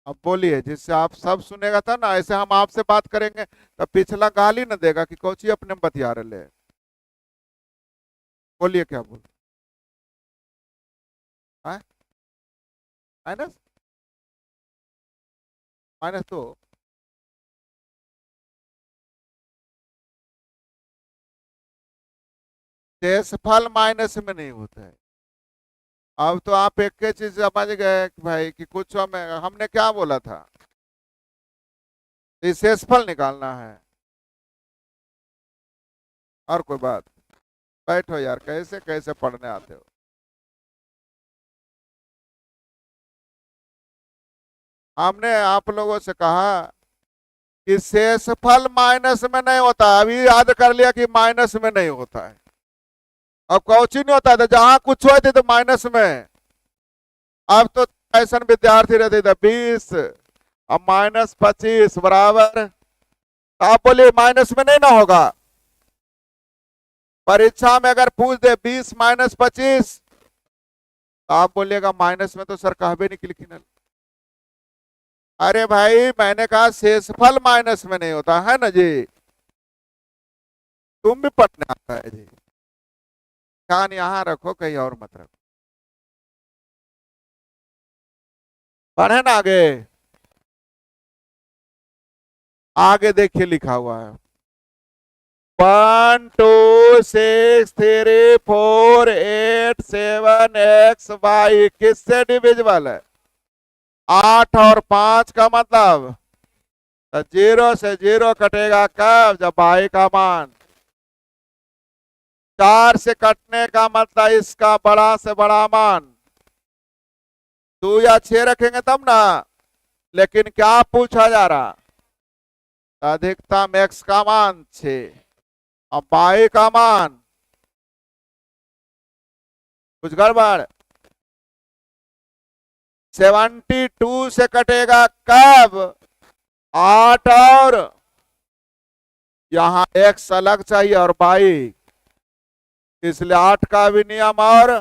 अब बोलिए, जिससे आप सब सुनेगा था ना, ऐसे हम आपसे बात करेंगे तो पिछला गाली न देगा कि कोची अपने बतिया रहे। बोलिए क्या बोल। माइनस, माइनस तो शेषफल माइनस में नहीं होता है। अब तो आप एक ही चीज समझ गए कि भाई कि कुछ में हमने क्या बोला था, ये शेषफल निकालना है। और कोई बात? बैठो यार, कैसे कैसे पढ़ने आते हो। हमने आप लोगों से कहा कि शेषफल माइनस में नहीं होता, अभी याद कर लिया कि माइनस में नहीं होता है। अब कौची नहीं होता था, जहां कुछ होते तो माइनस में। अब तो ऐसा विद्यार्थी रहते थे 20, अब -25 बराबर। तो आप बोलिए माइनस में नहीं ना होगा। परीक्षा में अगर पूछ दे 20 -25, तो आप बोलिएगा माइनस में तो सर कहबे नहीं की लिखी ना। अरे भाई मैंने कहा शेषफल माइनस में नहीं होता है ना जी। तुम भी पढ़ने आता है जी। कान यहाँ रखो, कहीं और मत रखो। पढ़े ना आगे। आगे देखिए लिखा हुआ है 1 2 6 3 4 8 7 एक्स वाई किससे डिविजिबल है? 8 और 5 का मतलब तो 0 से 0 कटेगा कब? जब वाई का मान 4 से कटने का मतलब इसका बड़ा से बड़ा मान 2 या 6 रखेंगे तब ना। लेकिन क्या पूछा जा रहा? अधिकतम एक्स का मान 6 और वाई का मान कुछ गड़बड़। 72 से कटेगा कब? 8 और यहां एक्स अलग चाहिए और वाई, इसलिए 8 का भी नियम और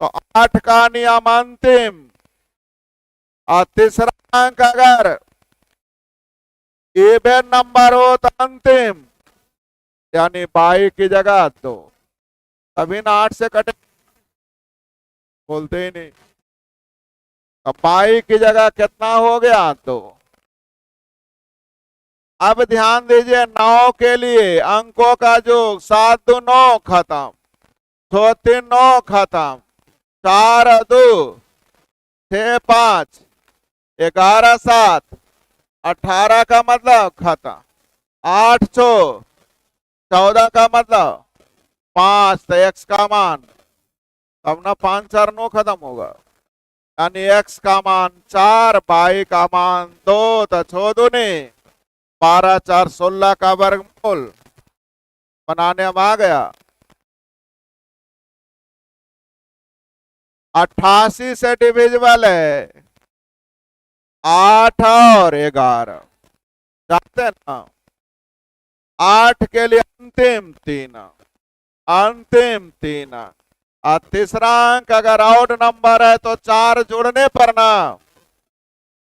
तो 8 का नियम अंतिम। और तीसरा अंक अगर इवन नंबर हो तो अंतिम, यानी बाई की जगह 2, तभी ना 8 से कटे। बोलते ही नहीं। अब बाई की जगह कितना हो गया? 2। अब ध्यान दीजिए 9 के लिए अंकों का जोग 7 2 9 खत्म, 2 3 9 खत्म, 4 2 6 5 11 7 18 का मतलब खत्म, 8 6 14 का मतलब 5, तो एक्स का मान अब ना 5 4 9 खत्म होगा, यानी एक्स का मान 4 वाई का मान 2, तो 6 दूनी 12 4 16 का वर्गमूल बनाने में आ गया। 88 से डिविजिबल है 8 और 11, जानते हैं ना। 8 के लिए अंतिम 3, अंतिम 3। और तीसरा अंक अगर आउट नंबर है तो 4 जोड़ने पर ना।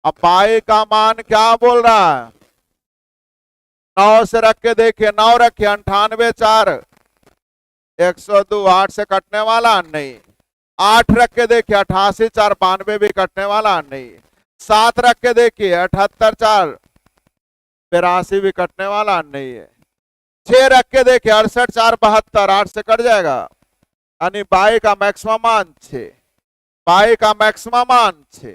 अब पाई का मान क्या बोल रहा है? 9 से रख के देखिए, 9 रखिए 98 4 102, 8 से कटने वाला नहीं। 8 रख के देखिए 88 4 92 भी कटने वाला नहीं। 7 रख के देखिए 78 4 82 भी कटने वाला नहीं है। 6 रख के देखिए 68 4 72, 8 से कट जाएगा, यानी बाई का मैक्सिमम मान 6, बाई का मैक्सिमम मान 6।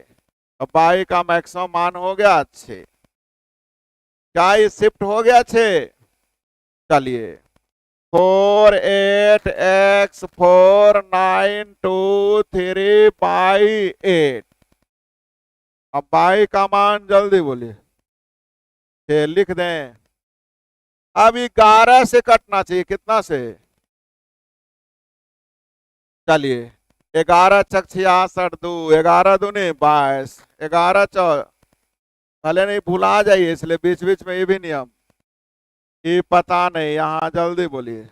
अब बाई का मैक्सिमम मान हो गया 6। क्या ये शिफ्ट हो गया 6? चलिए 4 8 x 4 9 2 3 बाई 8। अब बाई का मान जल्दी बोलिए, लिख दें। अब 11 से कटना चाहिए, कितना से? चलिए 11 छक 66 2 11 दूनी 22 11 4, भले नहीं भुला जाइए, इसलिए बीच बीच में ये भी नियम ये पता नहीं, यहाँ जल्दी बोलिए।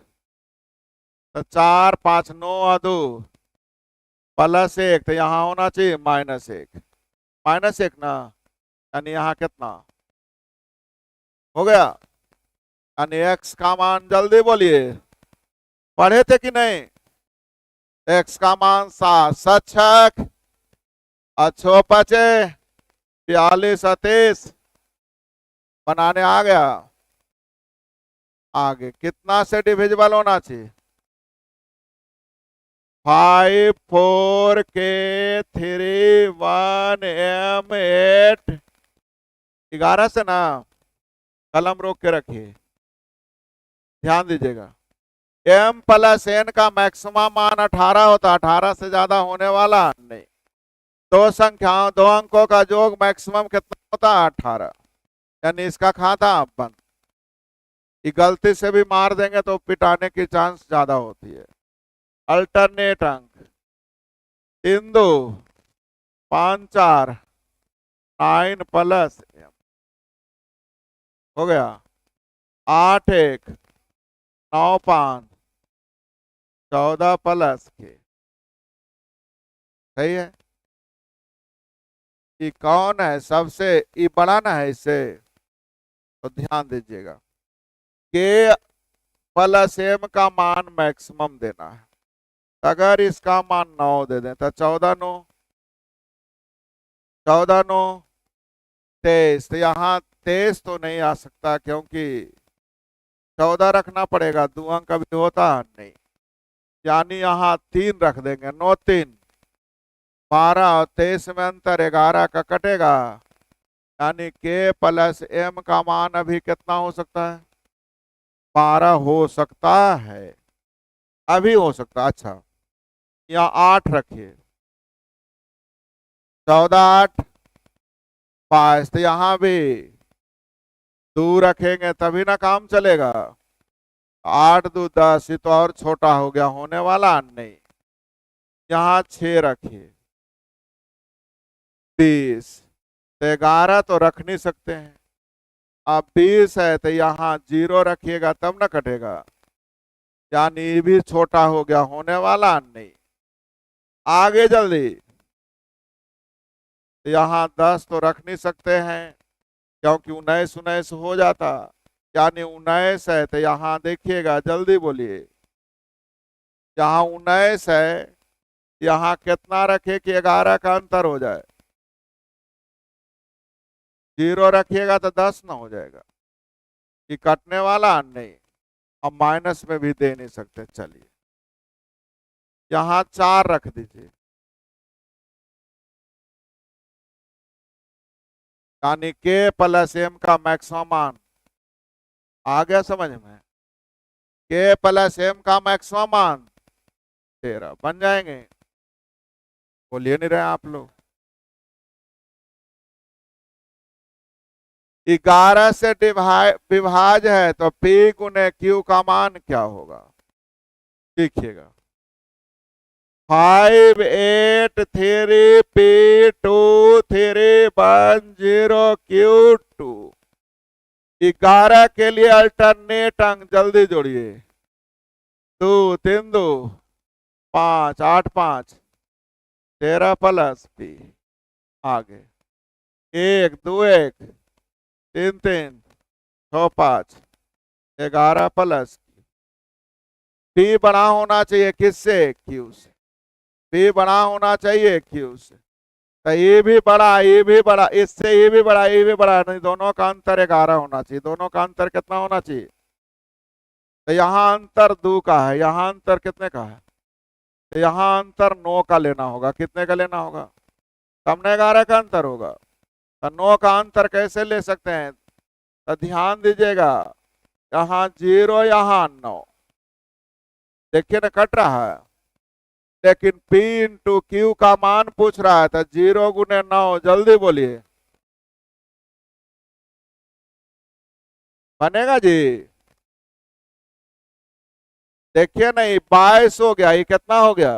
तो 4 5 9 और 2 +1, तो यहाँ होना चाहिए -1, -1 ना, यानी यहाँ कितना हो गया? यानी एक्स का मान जल्दी बोलिए पढ़े थे कि नहीं? x का मान 7, सच्छक अच्छो पचे 42 30 बनाने आ गया। आगे कितना से डिविजिबल होना चाहिए? 5 4 के 3 1 m 8 11 से ना, कलम रोक के रखिए, ध्यान दीजिएगा। m प्लस n का मैक्सिमम मान 18 होता, 18 से ज्यादा होने वाला नहीं। दो संख्याओं, दो अंकों का योग मैक्सिमम कितना होता है? 18, यानी इसका खाता बंद। ये गलती से भी मार देंगे तो पिटाने की चांस ज्यादा होती है। अल्टरनेट अंक 3 2 5 4 9 प्लस हो गया 8 1 9 5 14 प्लस के, सही है। ये कौन है सबसे, ये बड़ा ना है इससे, तो ध्यान दीजिएगा। के प्लस m का मान मैक्सिमम देना है। अगर इसका मान 9 दे दें तो 14 9 14 9 23, तो यहाँ 23 तो नहीं आ सकता क्योंकि 14 रखना पड़ेगा, 2 अंक भी होता नहीं, यानी यहाँ 3 रख देंगे। 9 3 12 और 23 में अंतर 11 का कटेगा, यानी के प्लस m का मान अभी कितना हो सकता है? 12 हो सकता है, अभी हो सकता है। अच्छा, यहाँ 8 रखिए, 14 8 5, तो यहाँ भी 2 रखेंगे तभी ना काम चलेगा। 8 2 10, ये तो और छोटा हो गया, होने वाला नहीं। यहाँ 6 रखिए, 20, तो 11 तो रख नहीं सकते हैं। अब 20 है तो यहाँ 0 रखिएगा तब ना कटेगा, यानी ये भी छोटा हो गया, होने वाला नहीं। आगे जल्दी, तो यहाँ 10 तो रख नहीं सकते हैं क्योंकि 19 19 हो जाता, यानी 19 है तो यहाँ देखिएगा, जल्दी बोलिए। यहाँ 19 है, यहाँ कितना रखे कि 11 का अंतर हो जाए? 0 रखिएगा तो 10 ना हो जाएगा, ये कटने वाला नहीं। अब माइनस में भी दे नहीं सकते, चलिए यहाँ 4 रख दीजिए, यानी के प्लस m का मैक्सिमम मान आ गया समझ में? के प्लस m का मैक्सिमम मान 13 बन जाएंगे। बोलिए नहीं रहे आप लोग। 11 से विभाज है तो P गुने Q का मान क्या होगा? देखिएगा, 5 8 3 P 2 3 1 0 Q 2। 11 के लिए अल्टरनेट अंक जल्दी जोड़िए, 2 3 2 5 8 5 13 प्लस P। आगे 1 2 1 3 3 6 5 11 प्लस P बड़ा होना चाहिए किससे? Q से। P बड़ा होना चाहिए Q से, तो ये भी बड़ा, ये भी बड़ा, इससे ये भी बड़ा, ये भी बड़ा, नहीं, दोनों का अंतर 11 होना चाहिए। दोनों का अंतर कितना होना चाहिए? तो यहाँ अंतर 2 का है, यहाँ अंतर कितने का है? तो यहाँ अंतर 9 का लेना होगा। कितने का लेना होगा? सामने 11 का अंतर होगा, तो 9 का अंतर कैसे ले सकते हैं? तो ध्यान दीजिएगा, यहाँ 0 यहाँ 9, देखिए ना कट रहा है, लेकिन P इंटू Q का मान पूछ रहा है, तो 0 गुने 9, जल्दी बोलिए, बनेगा जी? देखिए नहीं, 22 हो गया, ये कितना हो गया?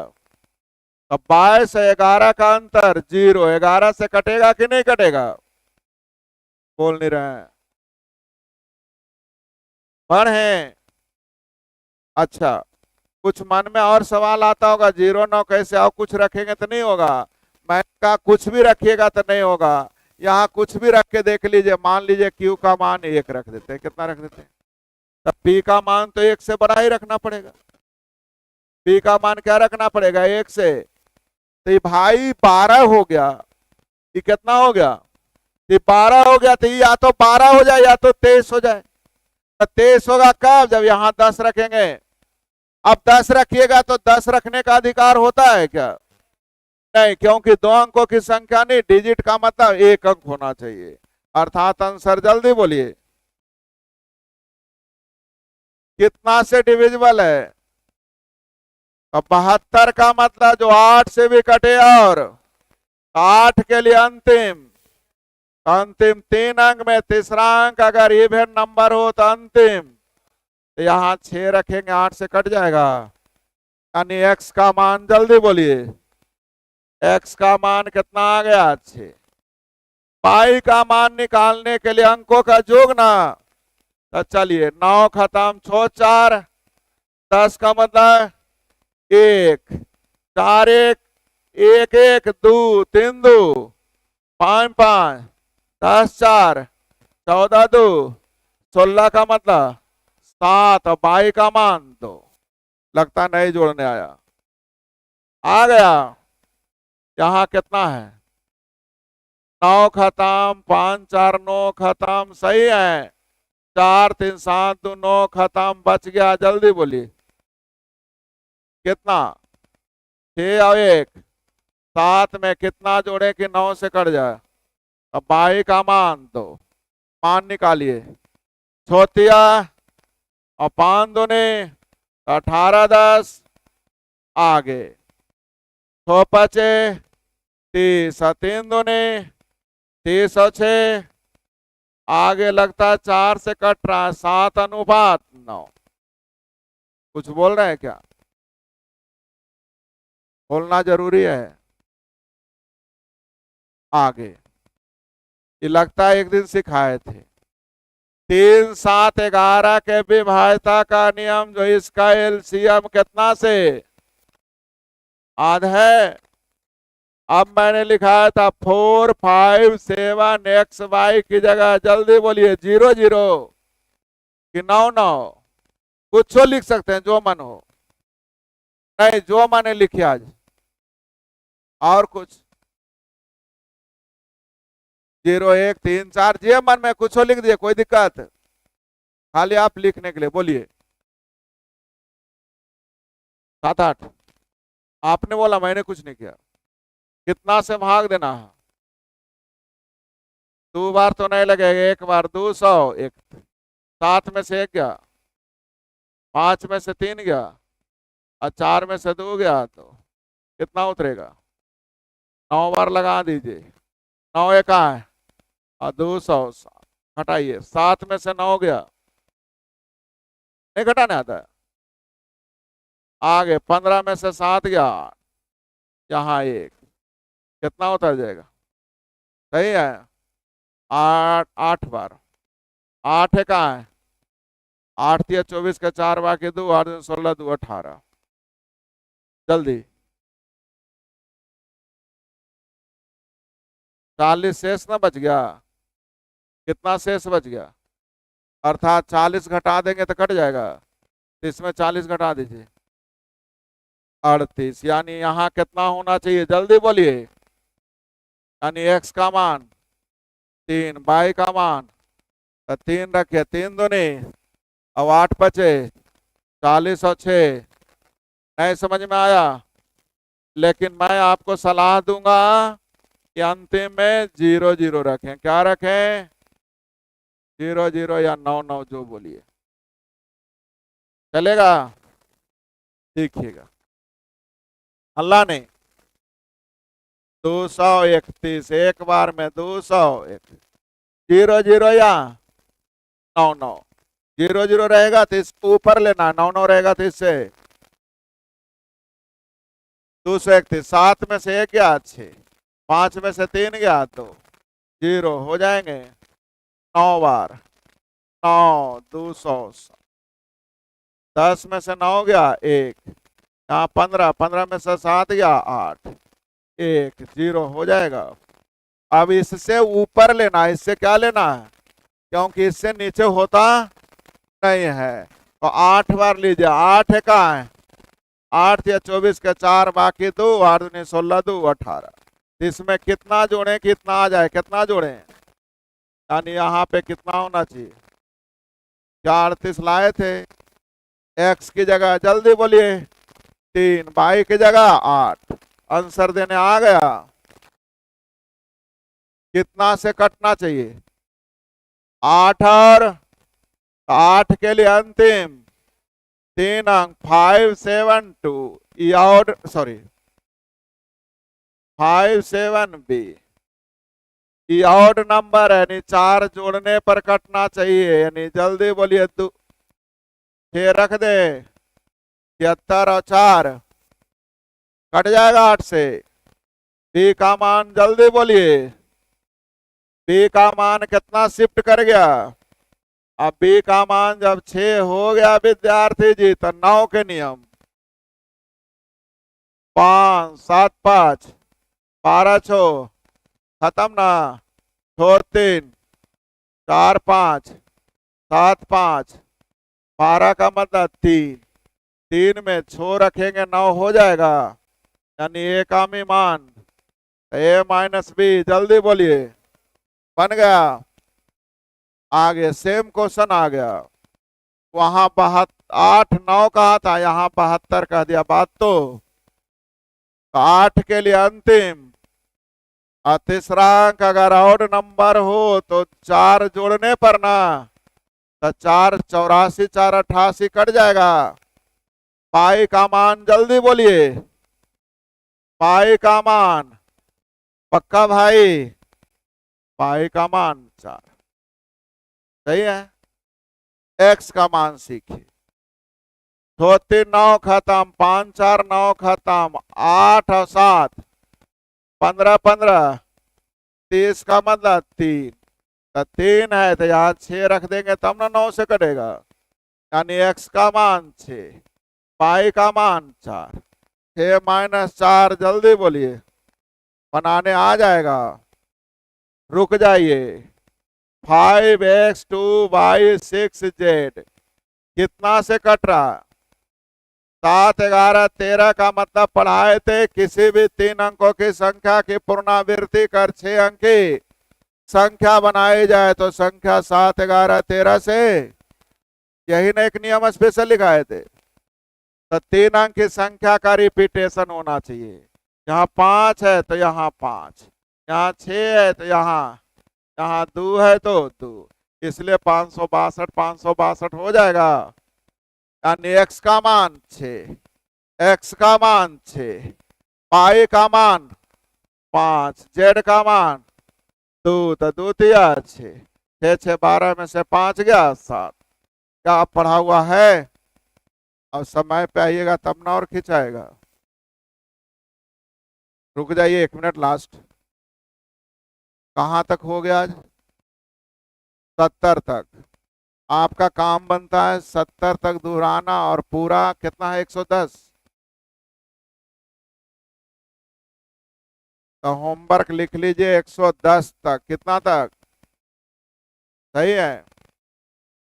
अब 22 है, 11 का अंतर 0, 11 से कटेगा कि नहीं कटेगा? बोल नहीं रहे हैं, पढ़े? अच्छा, कुछ मन में और सवाल आता होगा, 0 9 कैसे और कुछ रखेंगे तो नहीं होगा? मैं का कुछ भी रखिएगा तो नहीं होगा, यहाँ कुछ भी रख के देख लीजिए। मान लीजिए Q का मान 1 रख देते हैं, कितना रख देते हैं? तब P का मान तो 1 से बड़ा ही रखना पड़ेगा। बी का मान क्या रखना पड़ेगा 1 से, तो ये भाई 12 हो गया। ये कितना हो गया, ये 12 हो गया, तो ये या तो 12 हो जाए या तो 23 हो जाए। तो 23 होगा कब, जब यहां 10 रखेंगे। अब 10 रखिएगा तो 10 रखने का अधिकार होता है क्या, नहीं, क्योंकि 2 अंकों की संख्या नहीं, डिजिट का मतलब 1 अंक होना चाहिए। अर्थात आंसर जल्दी बोलिए कितना से डिविजिबल है। अब 72 का मतलब जो 8 से भी कटे, और 8 के लिए अंतिम 3 अंक में तीसरा अंक अगर इवन नंबर हो तो अंतिम, तो यहां 6 रखेंगे, 8 से कट जाएगा। यानी x का मान जल्दी बोलिए, x का मान कितना आ गया 6। पाई का मान निकालने के लिए अंकों का जोड़ना, तो चलिए 9 खत्म 6 4, 10 का मतलब 1 4 1 1 1 2 3 2 5 5 10 4 14 2 16 का मतलब 7, और बाई का मान 2। लगता नहीं जोड़ने आया, आ गया। यहां कितना है 9 खत्म 5 4 9 खत्म, सही है। 4 3 7 2 9 खत्म, बच गया, जल्दी बोलिए कितना 6 और 1 7 में कितना जोड़े कि 9 से कट जाए। अब बाई का मान 2, मान निकालिए, छोतिया और 5 दूने 18 10 आगे, 6 5 30 और 3 दूने 30 और 6 आगे, लगता है 4 से कट रहा है, 7 अनुपात 9। कुछ बोल रहे हैं क्या, बोलना जरूरी है। आगे ये लगता है एक दिन सिखाए थे, 3 7 11 के विभाज्यता का नियम, जो इसका एलसीएम कितना से आधा है। अब मैंने लिखा था 4 5 7 एक्स वाई की जगह जल्दी बोलिए 0 0 कि 9 9, कुछ लिख सकते हैं जो मन हो, नहीं जो मैंने लिखे आज, और कुछ 0 1 3 4 जे मन में कुछ लिख दिए, कोई दिक्कत, खाली आप लिखने के लिए बोलिए। 7 8 आपने बोला, मैंने कुछ नहीं किया। कितना से भाग देना है, 2 बार तो नहीं लगेगा, 1 बार 200, 1 7 में से 1 गया, 5 में से 3 गया, और 4 में से 2 गया, तो कितना उतरेगा 9 बार लगा दीजिए, 9 1 है और 200, हटाइए, 7 में से 9 गया, नहीं घटाने आता है। आगे 15 में से 7 गया, यहाँ 1, कितना उतर जाएगा, सही है 8 बार, 8 है कहाँ है, 8 या 24 का 4 बाकी 2 8 16 2 18, जल्दी 40 शेष ना बच गया, कितना शेष बच गया, अर्थात 40 घटा देंगे तो कट जाएगा, तो इसमें 40 घटा दीजिए 38, यानी यहाँ कितना होना चाहिए जल्दी बोलिए, यानी x का मान 3, y का मान 3 रखे, 3 दूनी और 8 बचे 40 और 6, नहीं समझ में आया। लेकिन मैं आपको सलाह दूंगा कि अंतिम में 0 0 रखें, क्या रखें 0 0 या 9 9 जो बोलिए, चलेगा, देखिएगा। अल्लाह ने 231 एक बार में 201, 0 0 या 9 9, 0 0 रहेगा तो इसको ऊपर लेना, 9 9 रहेगा तो इससे 231, 7 में से 1 गया 6, 5 में से 3 गया तो 0 हो जाएंगे, 9 बार 9 200, 10 में से 9 गया 1, यहाँ 15, 15 में से 7 गया 8, 1 0 हो जाएगा। अब इससे ऊपर लेना, इससे क्या लेना है, क्योंकि इससे नीचे होता नहीं है, तो 8 बार लीजिए, 8 है कहाँ है 8 या 24 के 4 बाकी 2, 8 दूनी 16, 2 18। इसमें कितना जोड़े कितना आ जाए, कितना जोड़े, यानी यहाँ पे कितना होना चाहिए, क्या 38 लाए थे, एक्स की जगह जल्दी बोलिए 3, वाई की जगह 8। आंसर देने आ गया। कितना से कटना चाहिए, 8 और 8 के लिए अंतिम 3 अंक 572 और सॉरी 57B ऑड नंबर है, यानी 4 जोड़ने पर कटना चाहिए, यानी जल्दी बोलिए 6 रख दे, 73 और 4 कट जाएगा 8 से। बी का मान जल्दी बोलिए, बी का मान कितना शिफ्ट कर गया, अब बी का मान जब 6 हो गया विद्यार्थी जी तो 9 के नियम 5 7 5 12 6 खत्म ना, छोड़ 3 4 5 7 5 12 का मतलब 3 में छो रखेंगे 9 हो जाएगा, यानी ए का भी मान ए माइनस बी, जल्दी बोलिए बन गया। आगे सेम क्वेश्चन आ गया, वहां 8 9 कहा था, यहाँ 72 कह दिया, बात तो 8 के लिए अंतिम और तीसरा अंक अगर ऑड नंबर हो तो 4 जोड़ने पर ना, तो 4 84 4 88 कट जाएगा। पाई का मान जल्दी बोलिए, पाई का मान पक्का भाई, पाई का मान 4 सही है। एक्स का मान सीखिए, 2 3 9 खत्म, 5 4 9 खत्म, 8 और 7 15 15 30 का मतलब 3, तो 3 है तो यहाँ 6 रख देंगे तब ना 9 से कटेगा, यानी एक्स का मान 6, पाई का मान 4, 6 माइनस 4 जल्दी बोलिए, बनाने आ जाएगा, रुक जाइए। 5x 2y 6z कितना से कट रहा, 7 11 13 का मतलब पढ़ाए थे, किसी भी 3 अंकों की संख्या की पुनरावृत्ति कर 6 अंक की संख्या बनाई जाए तो संख्या 7 11 13 से, यही ना एक नियम स्पेशल लिखाए थे, तो 3 अंक की संख्या का रिपीटेशन होना चाहिए, यहाँ 5 है तो यहाँ 5, यहाँ 6 है तो यहाँ 2 है तो 2, इसलिए 562 हो जाएगा, यानी एक्स का मान 6, एक्स का मान 6, पाई का मान 5, जेड का मान 2, तो 2 तिया 6, 6 6 12 में से 5 गया 7। क्या पढ़ा हुआ है, और समय पे आइएगा तब ना और खिंचाएगा, रुक जाइए 1 मिनट लास्ट, कहाँ तक हो गया आज, 70 तक। आपका काम बनता है 70 तक दोहराना, और पूरा कितना है 110, तो होमवर्क लिख लीजिए 110 तक, कितना तक, सही है।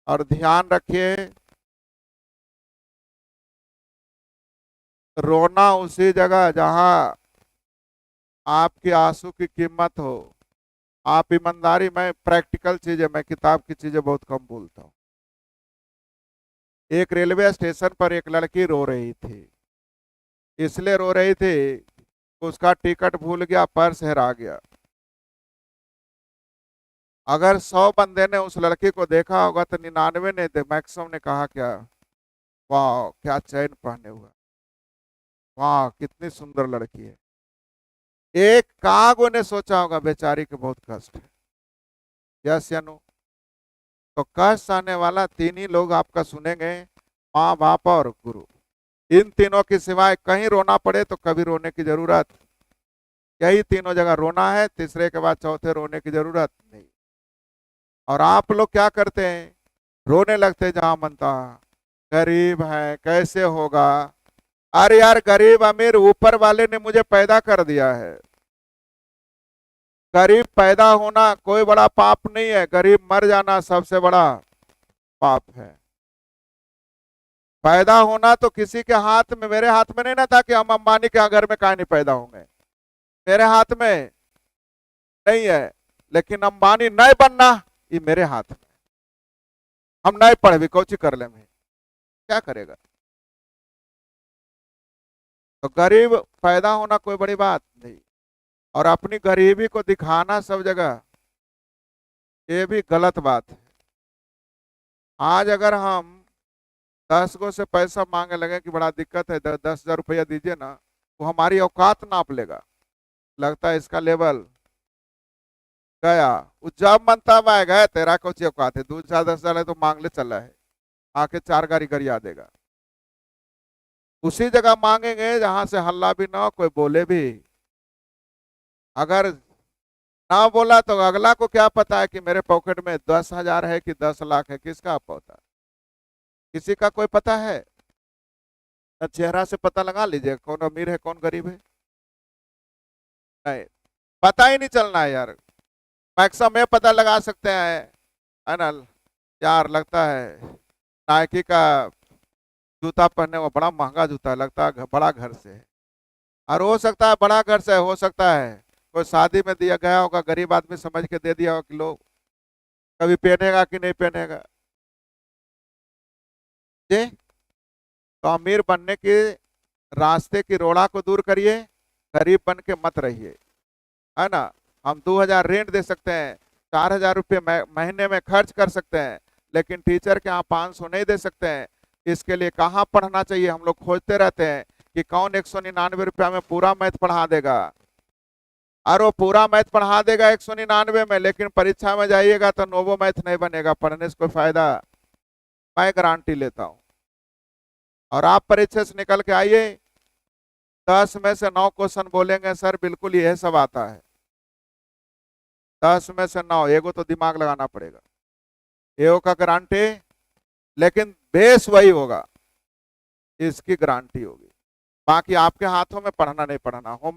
और ध्यान रखिए रोना उसी जगह जहां आपके आंसू की कीमत हो, आप ईमानदारी, मैं प्रैक्टिकल चीजें, मैं किताब की चीजें बहुत कम बोलता हूँ। एक रेलवे स्टेशन पर एक लड़की रो रही थी, इसलिए रो रही थी उसका टिकट भूल गया, पर्स हेरा गया। अगर 100 बंदे ने उस लड़की को देखा होगा तो 99 ने, मैक्सिमम ने कहा क्या, वाह क्या चैन पहने हुआ, वाह कितनी सुंदर लड़की है। एक कागो ने सोचा होगा बेचारी के बहुत कष्ट है, यस या नो। तो कष्ट आने वाला 3 ही लोग आपका सुनेंगे, माँ बाप और गुरु, इन तीनों के सिवाय कहीं रोना पड़े तो कभी रोने की जरूरत, यही तीनों जगह रोना है, तीसरे के बाद चौथे रोने की जरूरत नहीं। और आप लोग क्या करते हैं, रोने लगते जहां मनता, गरीब है कैसे होगा, अरे यार गरीब अमीर ऊपर वाले ने मुझे पैदा कर दिया है, गरीब पैदा होना कोई बड़ा पाप नहीं है, गरीब मर जाना सबसे बड़ा पाप है। पैदा होना तो किसी के हाथ में, मेरे हाथ में नहीं ना था कि हम अंबानी के घर में काहे नहीं पैदा होंगे, मेरे हाथ में नहीं है। लेकिन अंबानी नहीं बनना ये मेरे हाथ में। हम नहीं पढ़े भी कौची कर ले, में क्या करेगा। तो गरीब पैदा होना कोई बड़ी बात नहीं, और अपनी गरीबी को दिखाना सब जगह, ये भी गलत बात है। आज अगर हम 10 गो से पैसा मांगे लगे कि बड़ा दिक्कत है, 10,000 रुपया दीजिए ना, वो हमारी औकात नाप लेगा, लगता है इसका लेवल गया। वो जब मन तब आएगा, तेरा कुछ औकात है, 2-4-10,000 है तो मांग ले, चला है, आके 4 गाड़ी गरिया देगा। उसी जगह मांगेंगे जहां से हल्ला भी ना हो, कोई बोले भी। अगर ना बोला तो अगला को क्या पता है कि मेरे पॉकेट में 10,000 है कि 10 लाख है, किसका पता, किसी का कोई पता है। चेहरा से पता लगा लीजिए कौन अमीर है कौन गरीब है, नहीं पता ही नहीं चलना है यार। मैक्सिमम ये पता लगा सकते हैं, है ना, यार लगता है नाइकी का जूता पहने, वो बड़ा महंगा जूता है, लगता है बड़ा घर से है। और हो सकता है बड़ा घर से, हो सकता है कोई शादी में दिया गया होगा, गरीब आदमी समझ के दे दिया होगा कि लोग कभी पहनेगा कि नहीं पहनेगा जी। तो अमीर बनने के रास्ते की रोड़ा को दूर करिए, गरीब बन के मत रहिए, है ना। हम 2,000 रेंट दे सकते हैं, 4,000 रुपये महीने में खर्च कर सकते हैं, लेकिन टीचर के यहाँ 500 नहीं दे सकते हैं। इसके लिए कहाँ पढ़ना चाहिए, हम लोग खोजते रहते हैं कि कौन 199 रुपया में पूरा मैथ पढ़ा देगा। और वो पूरा मैथ पढ़ा देगा 199 में, लेकिन परीक्षा में जाइएगा तो नोवो मैथ नहीं बनेगा, पढ़ने से कोई फायदा, मैं गारंटी लेता हूँ। और आप परीक्षा से निकल के आइए, 10 में से 9 क्वेश्चन बोलेंगे सर बिल्कुल यह सब आता है, 10 में से 9, एगो तो दिमाग लगाना पड़ेगा, एगो का गारंटी, लेकिन बेस वही होगा, इसकी गारंटी होगी। बाकी आपके हाथों में पढ़ना नहीं पढ़ना, होम